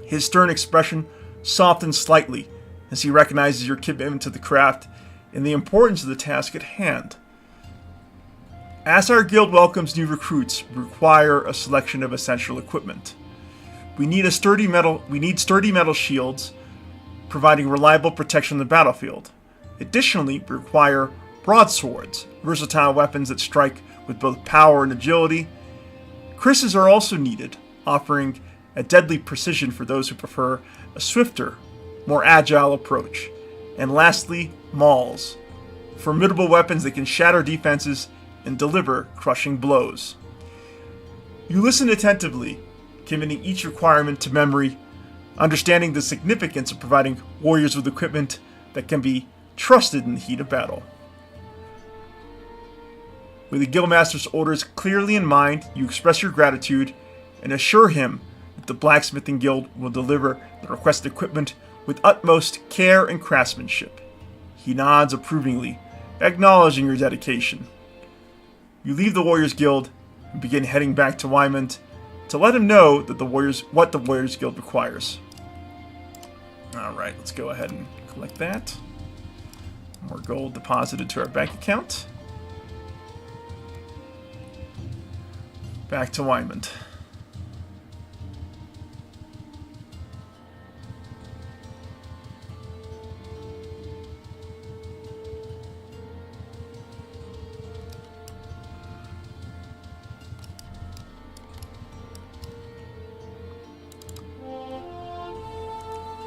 His stern expression softens slightly as he recognizes your commitment to the craft and the importance of the task at hand. As our guild welcomes new recruits, we require a selection of essential equipment. We need sturdy metal shields, providing reliable protection on the battlefield. Additionally, we require broadswords, versatile weapons that strike with both power and agility. Krisses are also needed, offering a deadly precision for those who prefer a swifter, more agile approach. And lastly, mauls, formidable weapons that can shatter defenses and deliver crushing blows. You listen attentively, committing each requirement to memory, understanding the significance of providing warriors with equipment that can be trusted in the heat of battle. With the Guildmaster's orders clearly in mind, you express your gratitude and assure him that the Blacksmithing Guild will deliver the requested equipment with utmost care and craftsmanship. He nods approvingly, acknowledging your dedication. You leave the Warriors Guild and begin heading back to Wymond to let him know that what the Warriors Guild requires. Alright, let's go ahead and collect that. More gold deposited to our bank account. Back to Wymond.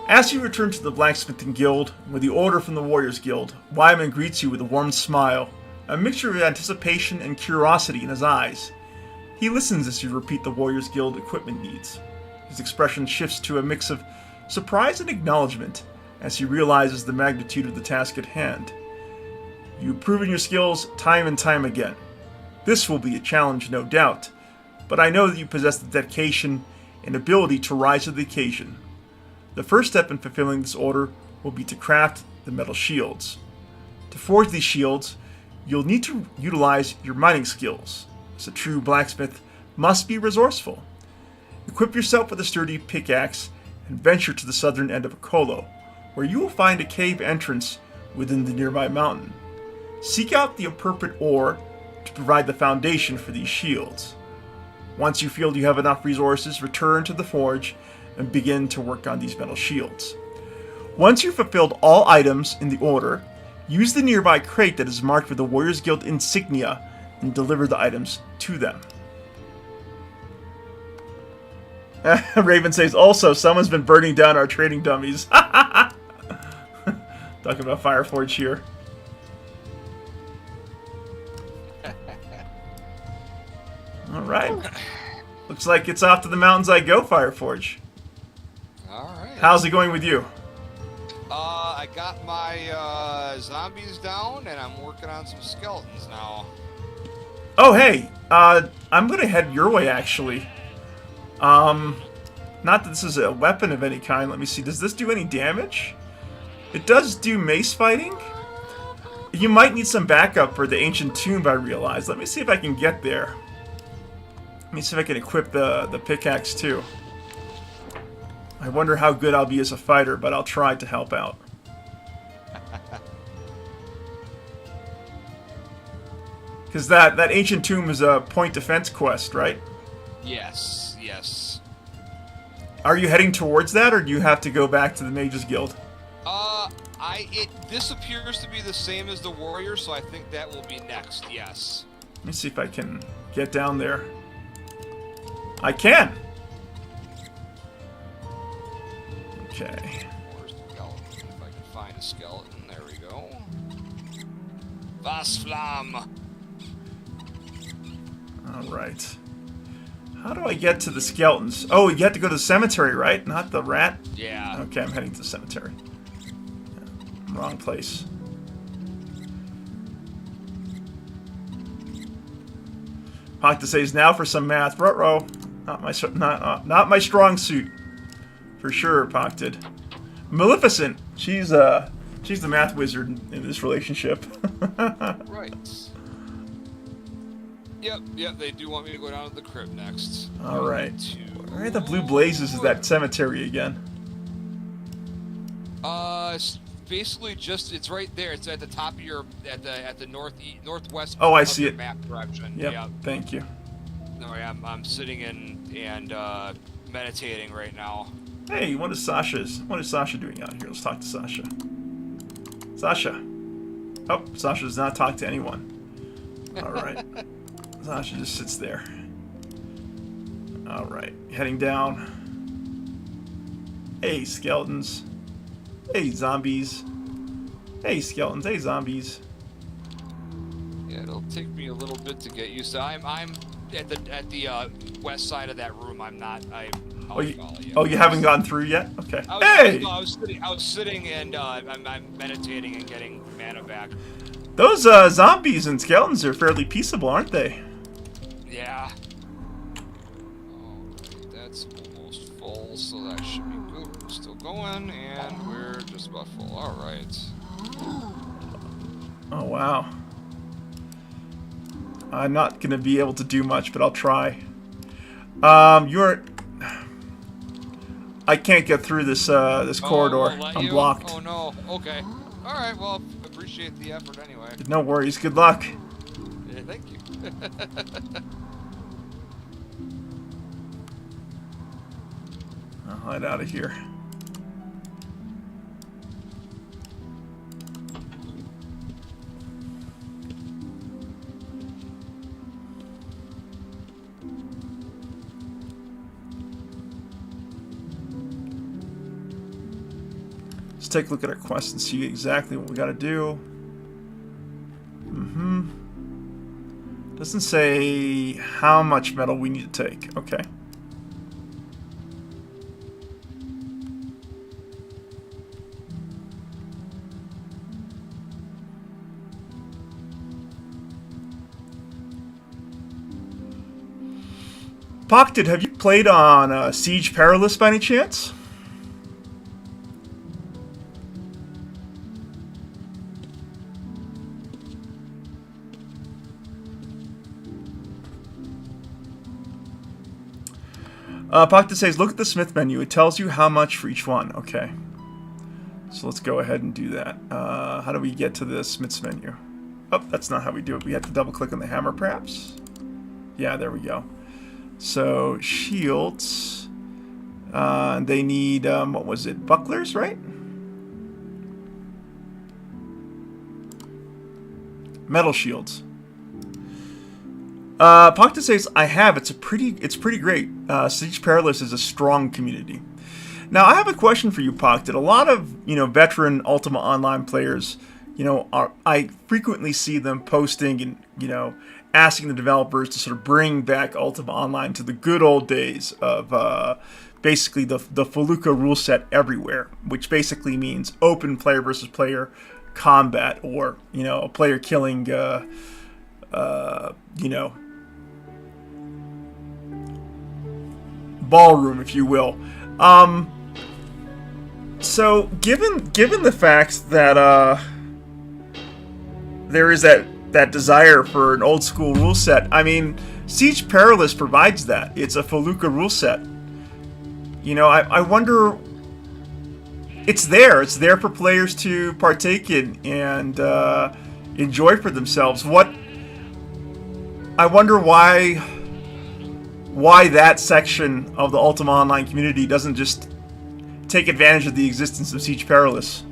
As you return to the Blacksmithing Guild with the order from the Warriors Guild, Wyman greets you with a warm smile, a mixture of anticipation and curiosity in his eyes. He listens as you repeat the Warriors Guild equipment needs. His expression shifts to a mix of surprise and acknowledgement as he realizes the magnitude of the task at hand. You've proven your skills time and time again. This will be a challenge, no doubt, but I know that you possess the dedication and ability to rise to the occasion. The first step in fulfilling this order will be to craft the metal shields. To forge these shields, you'll need to utilize your mining skills, as a true blacksmith must be resourceful. Equip yourself with a sturdy pickaxe and venture to the southern end of Acolo, where you will find a cave entrance within the nearby mountain. Seek out the appropriate ore to provide the foundation for these shields. Once you feel you have enough resources, return to the forge and begin to work on these metal shields. Once you've fulfilled all items in the order, use the nearby crate that is marked with the Warriors Guild insignia and deliver the items to them. Raven says, also, someone's been burning down our trading dummies. Talking about Fireforge here. Alright. Looks like it's off to the mountains I go, Fireforge. Alright. How's it going with you? I got my zombies down, and I'm working on some skeletons now. Oh, hey. I'm going to head your way, actually. Not that this is a weapon of any kind. Let me see. Does this do any damage? It does do mace fighting. You might need some backup for the ancient tomb, I realize. Let me see if I can get there. Let me see if I can equip the pickaxe, too. I wonder how good I'll be as a fighter, but I'll try to help out. Because that ancient tomb is a point defense quest, right? Yes, yes. Are you heading towards that, or do you have to go back to the Mages Guild? This appears to be the same as the Warrior, so I think that will be next, yes. Let me see if I can get down there. I can! Okay. Where's the skeleton? If I can find a skeleton, there we go. Vasflam! Alright. How do I get to the skeletons? Oh, you have to go to the cemetery, right? Not the rat? Yeah. Okay, I'm heading to the cemetery. Yeah, wrong place. Hawk to says now for some math. Ruh-roh. Not my strong suit. For sure, Pocted. Maleficent. She's the math wizard in this relationship. Right. Yep, they do want me to go down to the crypt next. Alright. Where are the blue blazes of that cemetery again? It's basically just, it's right there. It's at the top of your, at the northwest. Oh, I see it. Map direction. Yep, thank you. No, I'm sitting in and meditating right now. Hey, what is Sasha doing out here? Let's talk to Sasha. Sasha. Oh, Sasha does not talk to anyone. Alright. Sasha just sits there. Alright, heading down. Hey, skeletons. Hey, zombies. Hey, skeletons. Hey, zombies. Yeah, it'll take me a little bit to get used to. I'm at the west side of that room. I'm not. Oh, you haven't gotten through yet? Okay. I was sitting and I'm meditating and getting mana back. Those zombies and skeletons are fairly peaceable, aren't they? Yeah. Alright, that's almost full, so that should be good. We're still going, and we're just about full. Alright. Oh, wow. I'm not going to be able to do much, but I'll try. I can't get through this corridor. I'm blocked. Oh no. Okay. All right. Well, appreciate the effort anyway. No worries. Good luck. Yeah, thank you. I'll hide out of here. Let's take a look at our quest and see exactly what we got to do. Doesn't say how much metal we need to take. Okay. Pocted, have you played on Siege Perilous by any chance? Pocted says, look at the Smith menu. It tells you how much for each one. Okay. So let's go ahead and do that. How do we get to the Smith's menu? Oh, that's not how we do it. We have to double click on the hammer, perhaps? Yeah, there we go. So, shields. They need, what was it, bucklers, right? Metal shields. Pocta says, I have. It's pretty great. Siege Perilous is a strong community. Now, I have a question for you, Pocta. A lot of, veteran Ultima Online players, I frequently see them posting and, asking the developers to sort of bring back Ultima Online to the good old days of, basically the Felucca rule set everywhere, which basically means open player versus player combat, or, a player killing, ballroom, if you will. So given the fact that there is that desire for an old school rule set, I mean, Siege Perilous provides that. It's a Felucca rule set. I wonder. It's there. It's there for players to partake in and enjoy for themselves. I wonder why that section of the Ultima Online community doesn't just take advantage of the existence of Siege Perilous.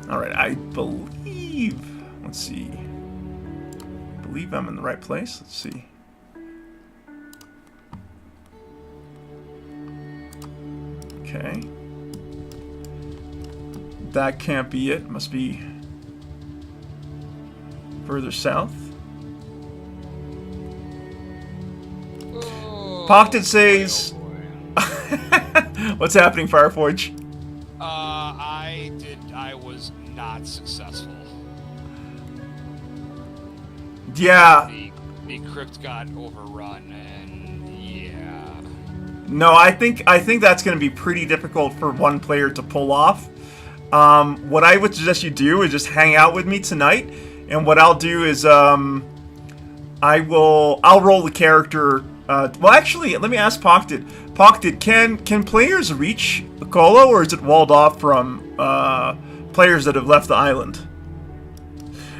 Alright, I believe... Let's see. I believe I'm in the right place. Let's see. Okay. That can't be it. Must be further south. Pocta says... What's happening, Fireforge? I was not successful. Yeah. The crypt got overrun, and yeah. No, I think that's going to be pretty difficult for one player to pull off. What I would suggest you do is just hang out with me tonight, and what I'll do is I'll roll the character. Well, actually, let me ask Pocta. Pocta, can players reach Acolo, or is it walled off from players that have left the island?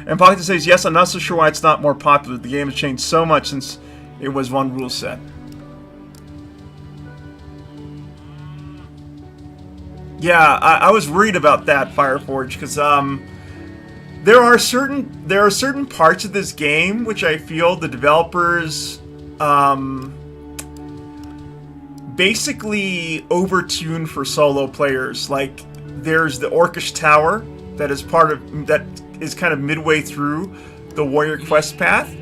And Pocta says, yes, I'm not so sure why it's not more popular. The game has changed so much since it was one rule set. Yeah, I was worried about that, Fireforge, because there are certain parts of this game which I feel the developers basically overtune for solo players. Like, there's the Orcish Tower that is kind of midway through the Warrior Quest path.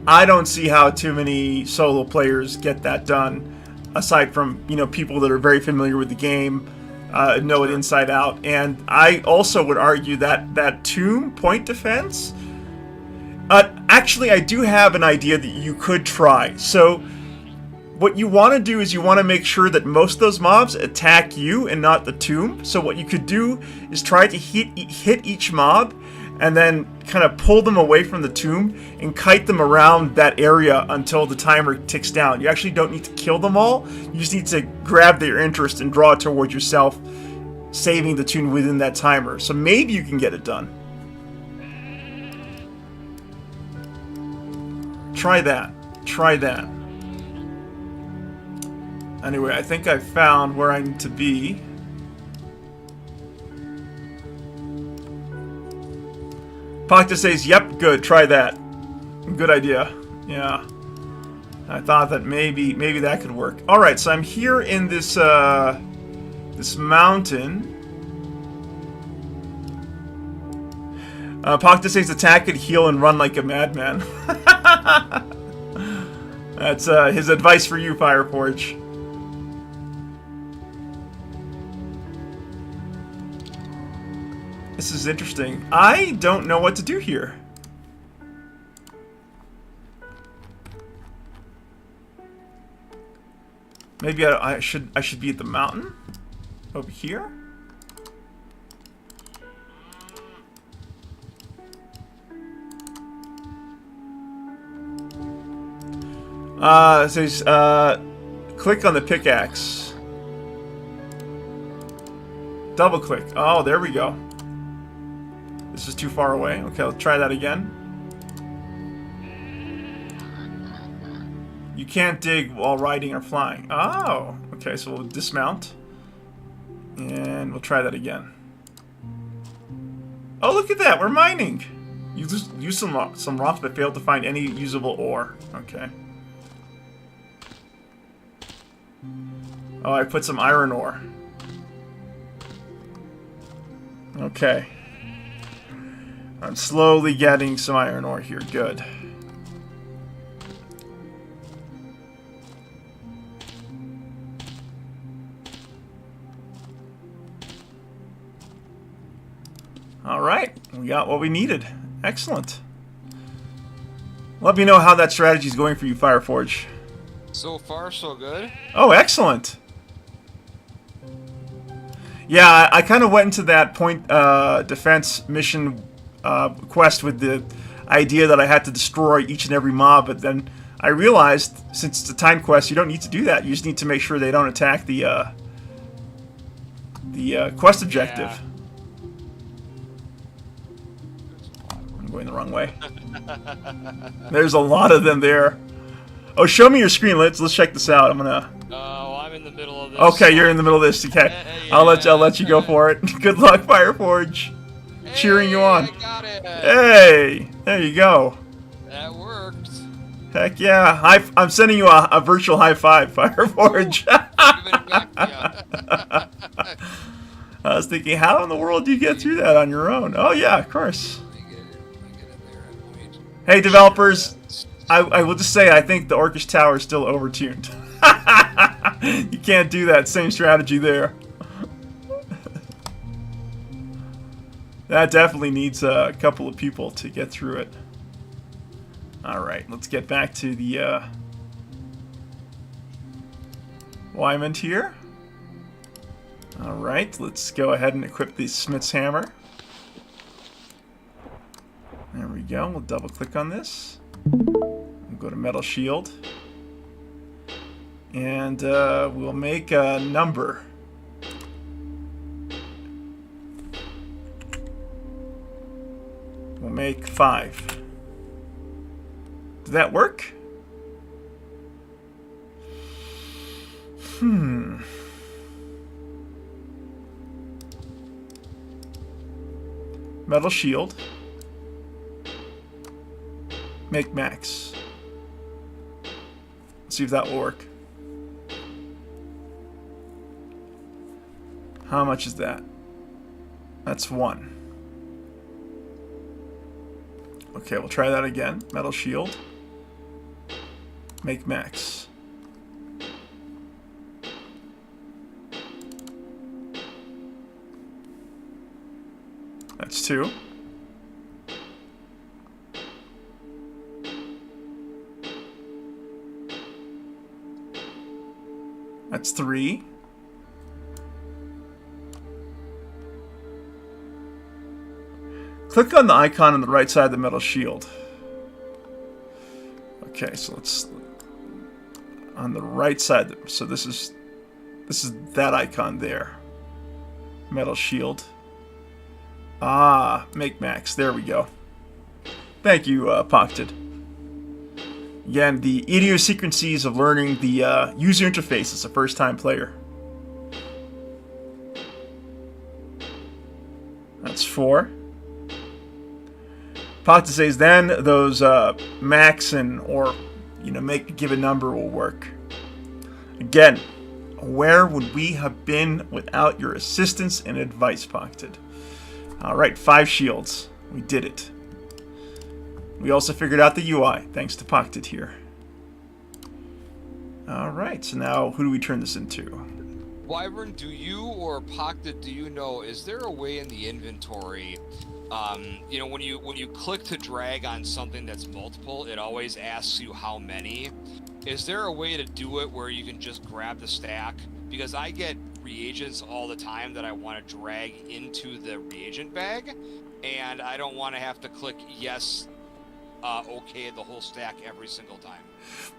I don't see how too many solo players get that done, aside from people that are very familiar with the game. Know it inside out. And I also would argue that tomb point defense, actually I do have an idea that you could try. So what you want to do is you want to make sure that most of those mobs attack you and not the tomb. So what you could do is try to hit each mob and then kind of pull them away from the tomb and kite them around that area until the timer ticks down. You actually don't need to kill them all. You just need to grab their interest and draw it towards yourself, saving the tomb within that timer. So maybe you can get it done. Try that. Try that. Anyway, I think I found where I need to be. Pocta says, yep, good, try that. Good idea. Yeah. I thought that maybe that could work. Alright, so I'm here in this this mountain. Pocta says attack and heal and run like a madman. That's his advice for you, Fireforge. This is interesting. I don't know what to do here. Maybe I should be at the mountain over here. It says click on the pickaxe. Double click. Oh, there we go. This is too far away. Okay, let's try that again. You can't dig while riding or flying. Oh, okay, so we'll dismount. And we'll try that again. Oh, look at that, we're mining! You just used some rocks but failed to find any usable ore. Okay. Oh, I put some iron ore. Okay. I'm slowly getting some iron ore here. Good. Alright, we got what we needed. Excellent. Let me know how that strategy is going for you, Fireforge. So far, so good. Oh, excellent. Yeah, I kind of went into that point defense mission quest with the idea that I had to destroy each and every mob, but then I realized, since it's a time quest, you don't need to do that. You just need to make sure they don't attack the quest objective. Yeah. I'm going the wrong way. There's a lot of them there. Oh, show me your screen. Let's check this out. I'm gonna. Oh, I'm in the middle of this. Okay, you're in the middle of this. Okay, Yeah. I'll let you go for it. Good luck, Fireforge. Hey, Cheering you on. I got it. Hey, there you go. That worked. Heck yeah! I'm sending you a virtual high five, Fireforge. Give it back to ya. I was thinking, how in the world do you get through that on your own? Oh yeah, of course. Let me get it there. Wait. Hey developers, I will just say I think the Orcish Tower is still overtuned. You can't do that same strategy there. That definitely needs a couple of people to get through it. Alright, let's get back to the Wyman here. Alright, let's go ahead and equip the Smith's Hammer. There we go, we'll double click on this. We'll go to Metal Shield. And we'll make a number. We'll make 5. Did that work? Metal Shield. Make max. Let's see if that will work. How much is that? That's 1. Okay, we'll try that again. Metal Shield. Make max. That's 2. That's 3. Click on the icon on the right side of the Metal Shield. Okay, so let's on the right side. So this is that icon there. Metal Shield. Ah, make max. There we go. Thank you, Pocted. Again, the idiosyncrasies of learning the user interface as a first-time player. That's 4. Pocted says then those max and or make a given number will work. Again, where would we have been without your assistance and advice, Pocted? Alright, 5 shields. We did it. We also figured out the UI, thanks to Pocted here. Alright, so now who do we turn this into? Wyvern, do you or Pocted, do you know, is there a way in the inventory, when you click to drag on something that's multiple, it always asks you how many. Is there a way to do it where you can just grab the stack? Because I get reagents all the time that I want to drag into the reagent bag, and I don't want to have to click yes, okay, the whole stack every single time.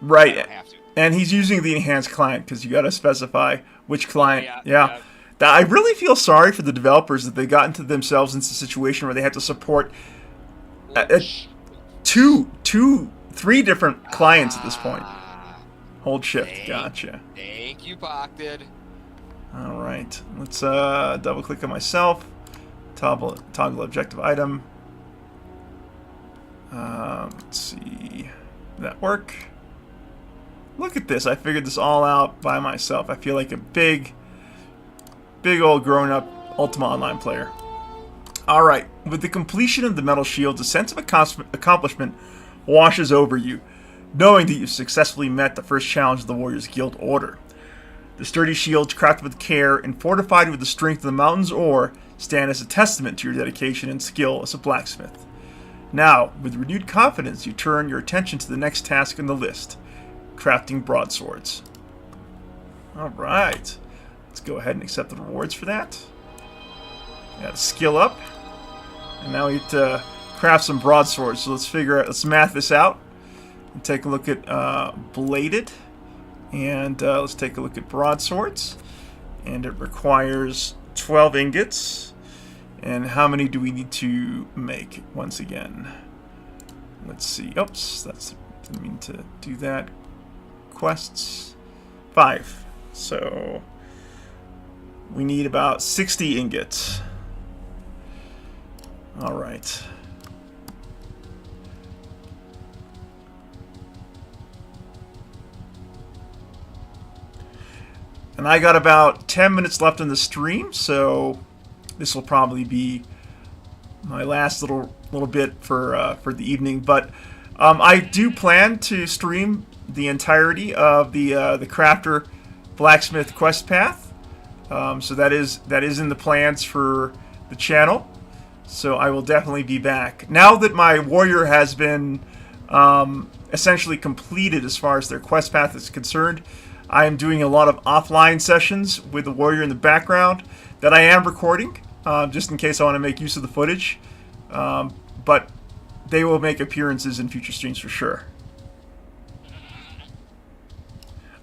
Right. I don't have to. And he's using the enhanced client because you got to specify which client. Yeah. I really feel sorry for the developers that they got into themselves into a situation where they had to support 3 different clients at this point. Hold shift. Gotcha. Thank you, Pockted. All right. Let's double click on myself. Toggle objective item. Let's see. Did that work? Look at this. I figured this all out by myself. I feel like a big old grown-up Ultima Online player. Alright, with the completion of the metal shields, a sense of accomplishment washes over you, knowing that you've successfully met the first challenge of the Warriors Guild Order. The sturdy shields, crafted with care and fortified with the strength of the mountain's ore, stand as a testament to your dedication and skill as a blacksmith. Now, with renewed confidence, you turn your attention to the next task on the list, crafting broadswords. Alright, let's go ahead and accept the rewards for that. Got a skill up, and now we have to craft some broadswords. So let's math this out and take a look at bladed, and let's take a look at broadswords. And it requires 12 ingots. And how many do we need to make once again? Let's see. Oops, didn't mean to do that. Quests 5. So we need about 60 ingots. All right. And I got about 10 minutes left in the stream, so this will probably be my last little bit for the evening. But I do plan to stream the entirety of the Crafter Blacksmith quest path. So that is in the plans for the channel. So I will definitely be back. Now that my warrior has been essentially completed as far as their quest path is concerned, I am doing a lot of offline sessions with the warrior in the background that I am recording, just in case I want to make use of the footage. But they will make appearances in future streams for sure.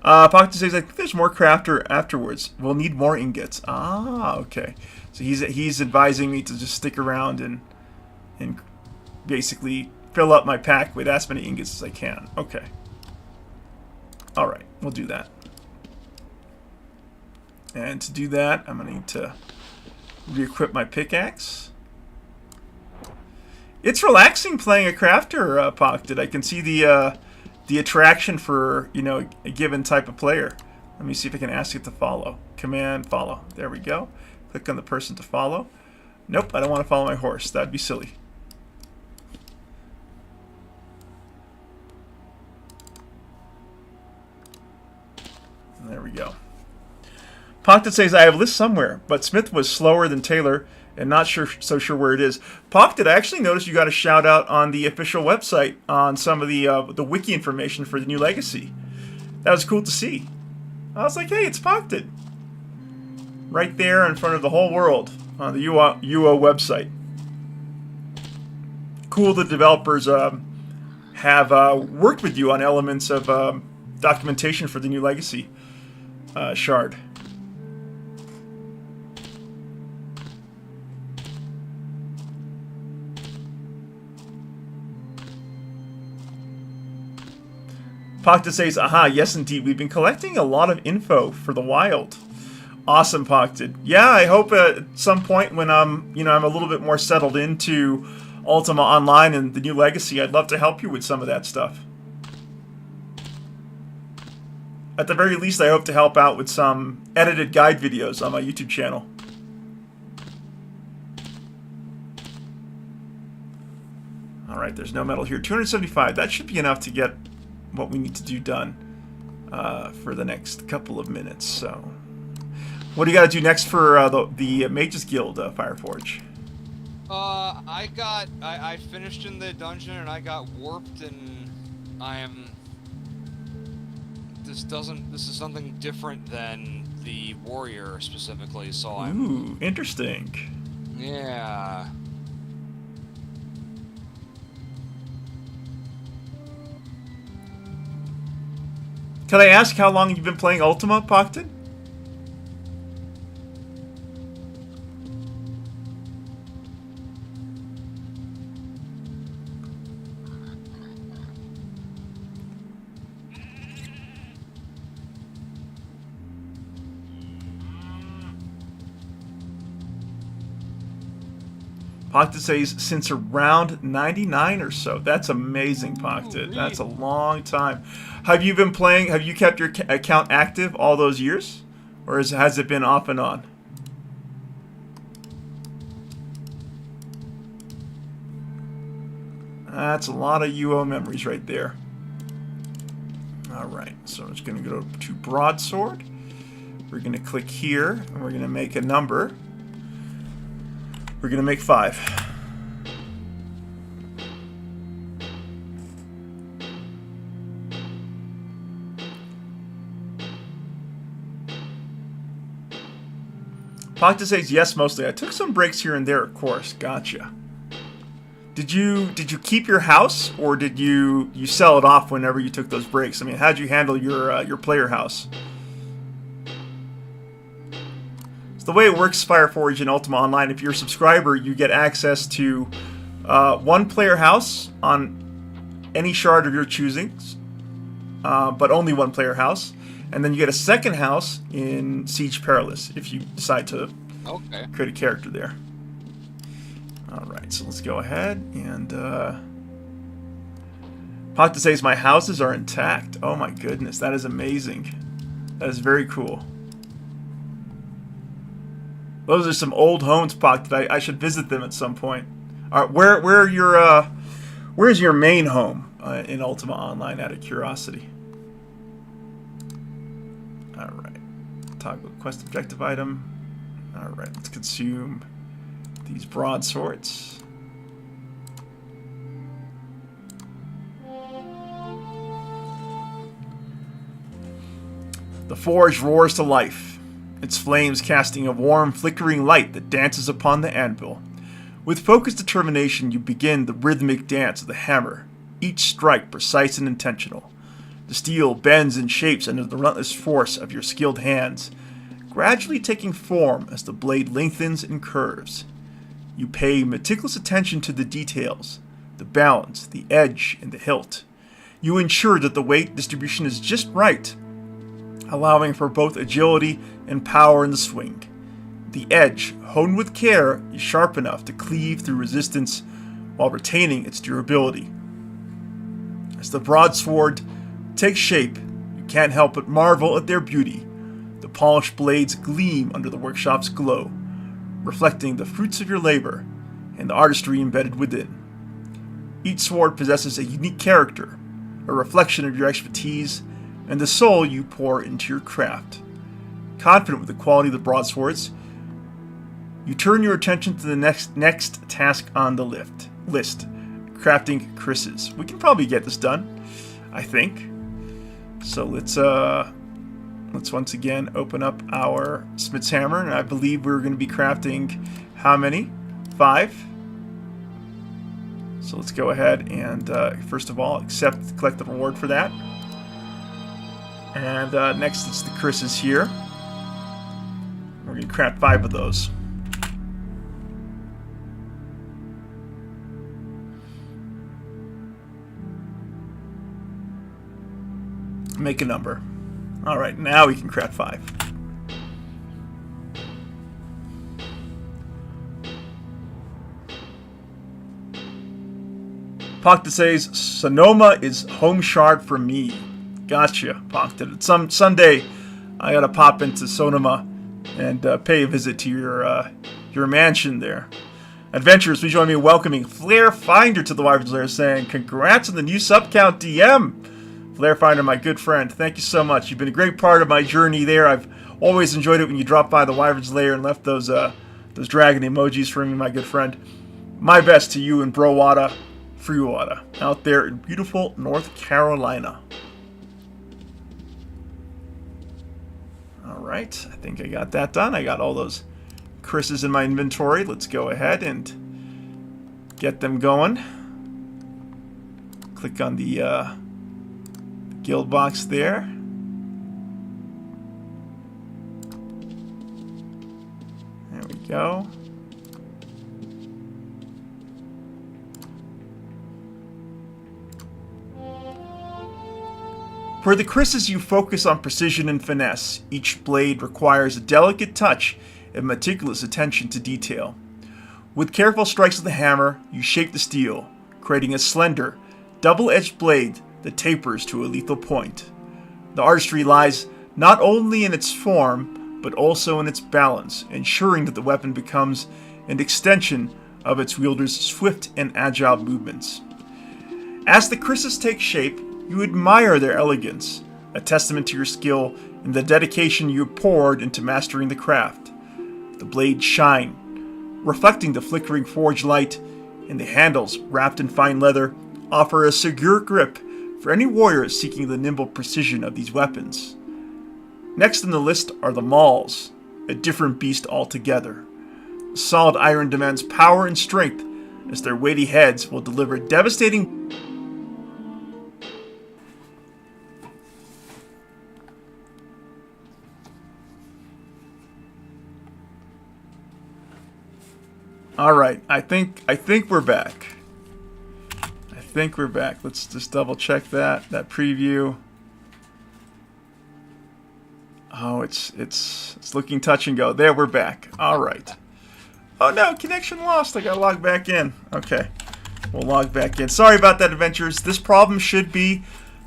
Pocket says, I think there's more crafter afterwards. We'll need more ingots. Ah, okay. So he's advising me to just stick around and basically fill up my pack with as many ingots as I can. Okay. Alright, we'll do that. And to do that, I'm going to need to re-equip my pickaxe. It's relaxing playing a crafter, Pocket. I can see the attraction for, a given type of player. Let me see if I can ask it to follow. Command follow. There we go. Click on the person to follow. Nope, I don't want to follow my horse. That'd be silly. There we go. Pocket says, I have a list somewhere, but Smith was slower than Taylor and not so sure where it is. Pocket, I actually noticed you got a shout out on the official website on some of the wiki information for the new legacy. That was cool to see. I was like, hey, it's Pocket. Right there in front of the whole world on the UO website. Cool the developers have worked with you on elements of documentation for the new legacy shard. Pocket says, aha, yes indeed, we've been collecting a lot of info for the wild. Awesome, Pocket. Yeah, I hope at some point when I'm a little bit more settled into Ultima Online and the new legacy, I'd love to help you with some of that stuff. At the very least, I hope to help out with some edited guide videos on my YouTube channel. Alright, there's no metal here. 275, that should be enough to get what we need to do done for the next couple of minutes. So, what do you got to do next for the Mages Guild Fireforge? I finished in the dungeon and I got warped, and I am. This is something different than the warrior specifically. So I'm. Ooh, interesting. Yeah. Can I ask how long you've been playing Ultima, Pocket? Pocta says since around 99 or so. That's amazing, Pocta. That's a long time. Have you been playing? Have you kept your account active all those years? Or has it been off and on? That's a lot of UO memories right there. Alright, so I'm just going to go to Broadsword. We're going to click here, and we're going to make a number. We're going to make 5. Pocta says yes, mostly. I took some breaks here and there, of course. Gotcha. Did you keep your house, or did you sell it off whenever you took those breaks? I mean, how'd you handle your player house? So the way it works, Fireforge in Ultima Online, if you're a subscriber, you get access to one player house on any shard of your choosing, but only one player house, and then you get a second house in Siege Perilous if you decide to create a character there. Alright, so let's go ahead and Pocta says my houses are intact. Oh my goodness, that is amazing. That is very cool. Those are some old homes, Pocta. I should visit them at some point. Alright, where's your main home in Ultima Online, out of curiosity? Alright. Toggle quest objective item. Alright, let's consume these broadswords. The forge roars to life, its flames casting a warm, flickering light that dances upon the anvil. With focused determination, you begin the rhythmic dance of the hammer, each strike precise and intentional. The steel bends and shapes under the relentless force of your skilled hands, gradually taking form as the blade lengthens and curves. You pay meticulous attention to the details, the balance, the edge, and the hilt. You ensure that the weight distribution is just right, allowing for both agility and power in the swing. The edge, honed with care, is sharp enough to cleave through resistance while retaining its durability. As the broadsword takes shape, you can't help but marvel at their beauty. The polished blades gleam under the workshop's glow, reflecting the fruits of your labor and the artistry embedded within. Each sword possesses a unique character, a reflection of your expertise and the soul you pour into your craft. Confident with the quality of the broadswords, you turn your attention to the next task on the list, crafting krises. We can probably get this done, I think. So let's once again open up our Smith's Hammer, and I believe we're going to be crafting how many? 5. So let's go ahead and first of all collect the reward for that. And next it's the krises here. We're going to craft 5 of those. Make a number. Alright, now we can craft 5. Pocta says, Sonoma is home shard for me. Gotcha, Pocta. Someday I gotta pop into Sonoma and pay a visit to your mansion there. Adventurers, please join me in welcoming Flare Finder to the Wyvern's Lair, saying, congrats on the new sub count, DM! Flare Finder, my good friend, thank you so much. You've been a great part of my journey there. I've always enjoyed it when you dropped by the Wyvern's Lair and left those dragon emojis for me, my good friend. My best to you and Browada, Freewada, out there in beautiful North Carolina. Alright, I think I got that done. I got all those krises in my inventory. Let's go ahead and get them going. Click on the guild box there. There we go. For the krises, you focus on precision and finesse. Each blade requires a delicate touch and meticulous attention to detail. With careful strikes of the hammer, you shape the steel, creating a slender, double-edged blade that tapers to a lethal point. The artistry lies not only in its form, but also in its balance, ensuring that the weapon becomes an extension of its wielder's swift and agile movements. As the krises take shape, you admire their elegance, a testament to your skill and the dedication you poured into mastering the craft. The blades shine, reflecting the flickering forge light, and the handles, wrapped in fine leather, offer a secure grip for any warrior seeking the nimble precision of these weapons. Next on the list are the mauls, a different beast altogether. Solid iron demands power and strength, as their weighty heads will deliver devastating... Alright, I think we're back. I think we're back. Let's just double check that preview. Oh, it's looking touch and go. There, we're back. Alright. Oh no, connection lost. I gotta log back in. Okay. We'll log back in. Sorry about that, adventurers. This problem should be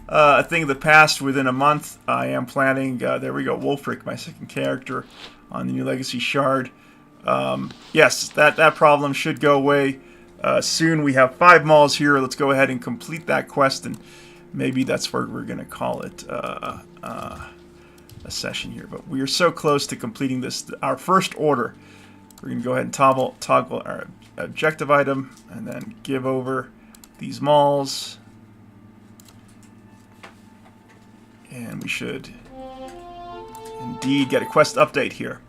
a thing of the past within a month. I am planning, there we go, Wolfric, my second character on the new Legacy Shard. Yes, that problem should go away soon. We have 5 mauls here. Let's go ahead and complete that quest, and maybe that's where we're going to call it a session here. But we are so close to completing this, our first order. We're going to go ahead and toggle our objective item, and then give over these mauls. And we should indeed get a quest update here.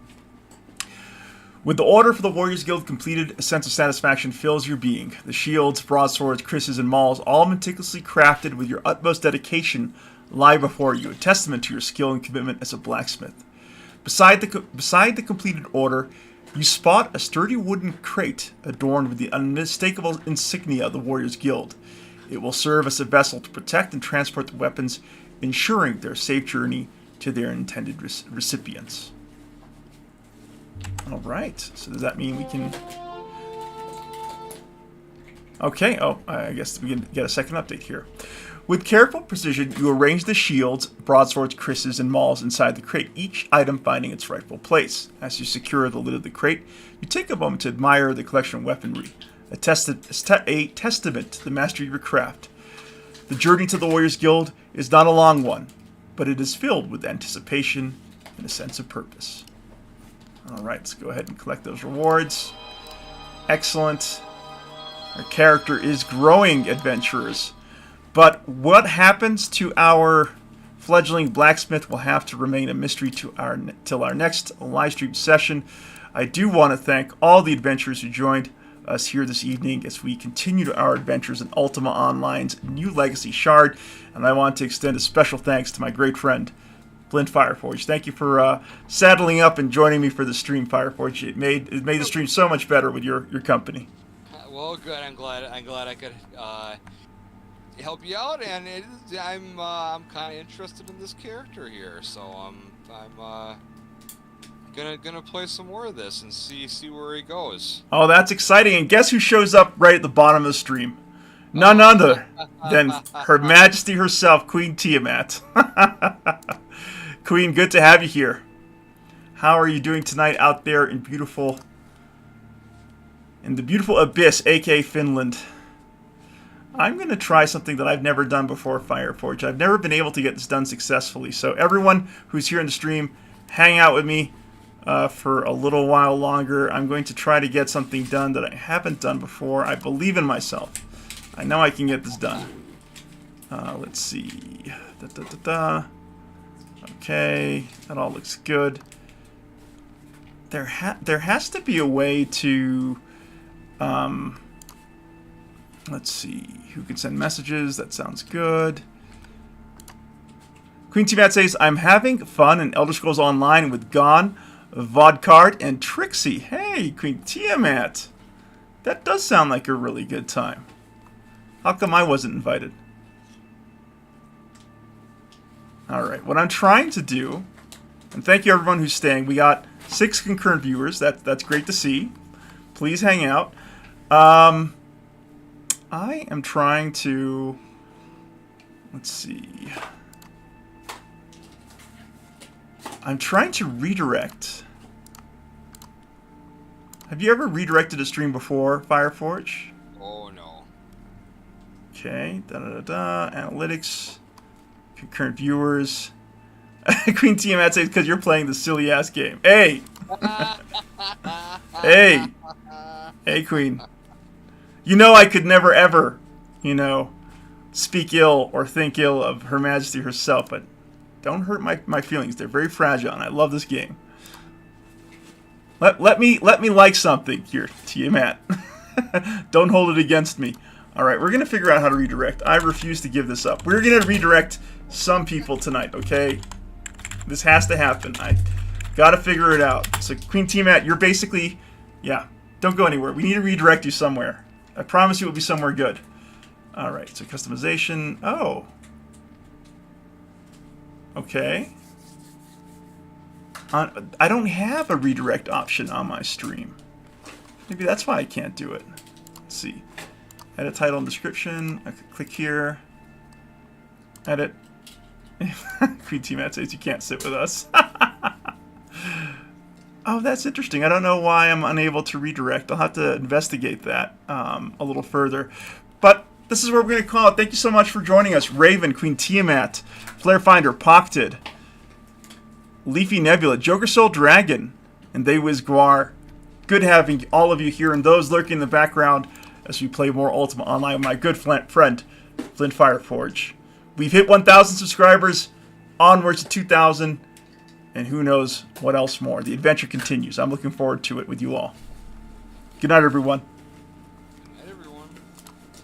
With the order for the Warriors Guild completed, a sense of satisfaction fills your being. The shields, broadswords, krises, and mauls, all meticulously crafted with your utmost dedication, lie before you, a testament to your skill and commitment as a blacksmith. Beside the completed order, you spot a sturdy wooden crate adorned with the unmistakable insignia of the Warriors Guild. It will serve as a vessel to protect and transport the weapons, ensuring their safe journey to their intended recipients. Alright, so does that mean we can... Okay, oh, I guess we can get a second update here. With careful precision, you arrange the shields, broadswords, krises, and mauls inside the crate, each item finding its rightful place. As you secure the lid of the crate, you take a moment to admire the collection of weaponry, a testament to the mastery of your craft. The journey to the Warriors Guild is not a long one, but it is filled with anticipation and a sense of purpose. Alright, let's go ahead and collect those rewards. Excellent. Our character is growing, adventurers. But what happens to our fledgling blacksmith will have to remain a mystery till our next live stream session. I do want to thank all the adventurers who joined us here this evening as we continue our adventures in Ultima Online's new Legacy Shard. And I want to extend a special thanks to my great friend, Blint Fireforge. Thank you for saddling up and joining me for the stream, Fireforge. It made the stream so much better with your company. Well, good. I'm glad I could help you out, and I'm kind of interested in this character here, so I'm gonna play some more of this and see where he goes. Oh, that's exciting! And guess who shows up right at the bottom of the stream? None other than Her Majesty herself, Queen Tiamat. Queen, good to have you here. How are you doing tonight out there in the beautiful Abyss, aka Finland? I'm going to try something that I've never done before, Fireforge. I've never been able to get this done successfully. So everyone who's here in the stream, hang out with me for a little while longer. I'm going to try to get something done that I haven't done before. I believe in myself. I know I can get this done. Let's see. Okay, that all looks good. There has to be a way to... let's see. Who can send messages? That sounds good. Queen Tiamat says, I'm having fun in Elder Scrolls Online with Gon, Vodkart, and Trixie. Hey, Queen Tiamat. That does sound like a really good time. How come I wasn't invited? Alright, what I'm trying to do, and thank you everyone who's staying. We got 6 concurrent viewers. That's great to see. Please hang out. I am trying to... Let's see. I'm trying to redirect. Have you ever redirected a stream before, Fireforge? Oh, no. Okay. Analytics. Concurrent viewers. Queen Tiamat says, because you're playing the silly-ass game. Hey! Hey! Hey, Queen. You know I could never, ever, speak ill or think ill of Her Majesty herself, but don't hurt my feelings. They're very fragile, and I love this game. Let me like something here, Tiamat. Don't hold it against me. Alright, we're going to figure out how to redirect. I refuse to give this up. We're going to redirect some people tonight, okay? This has to happen. I gotta figure it out. So, Queen Tiamat, you're basically... Yeah, don't go anywhere. We need to redirect you somewhere. I promise you it will be somewhere good. Alright, so customization... Oh. Okay. I don't have a redirect option on my stream. Maybe that's why I can't do it. Let's see. Edit title and description. I could click here. Edit. Queen Tiamat says you can't sit with us. Oh, that's interesting. I don't know why I'm unable to redirect. I'll have to investigate that a little further. But this is where we're going to call it. Thank you so much for joining us. Raven, Queen Tiamat, Flare Finder, Pocted, Leafy Nebula, Joker Soul Dragon, and They Wiz Guar. Good having all of you here and those lurking in the background as we play more Ultima Online with my good friend, Flint Fireforge. We've hit 1,000 subscribers, onwards to 2,000, and who knows what else more. The adventure continues. I'm looking forward to it with you all. Good night, everyone.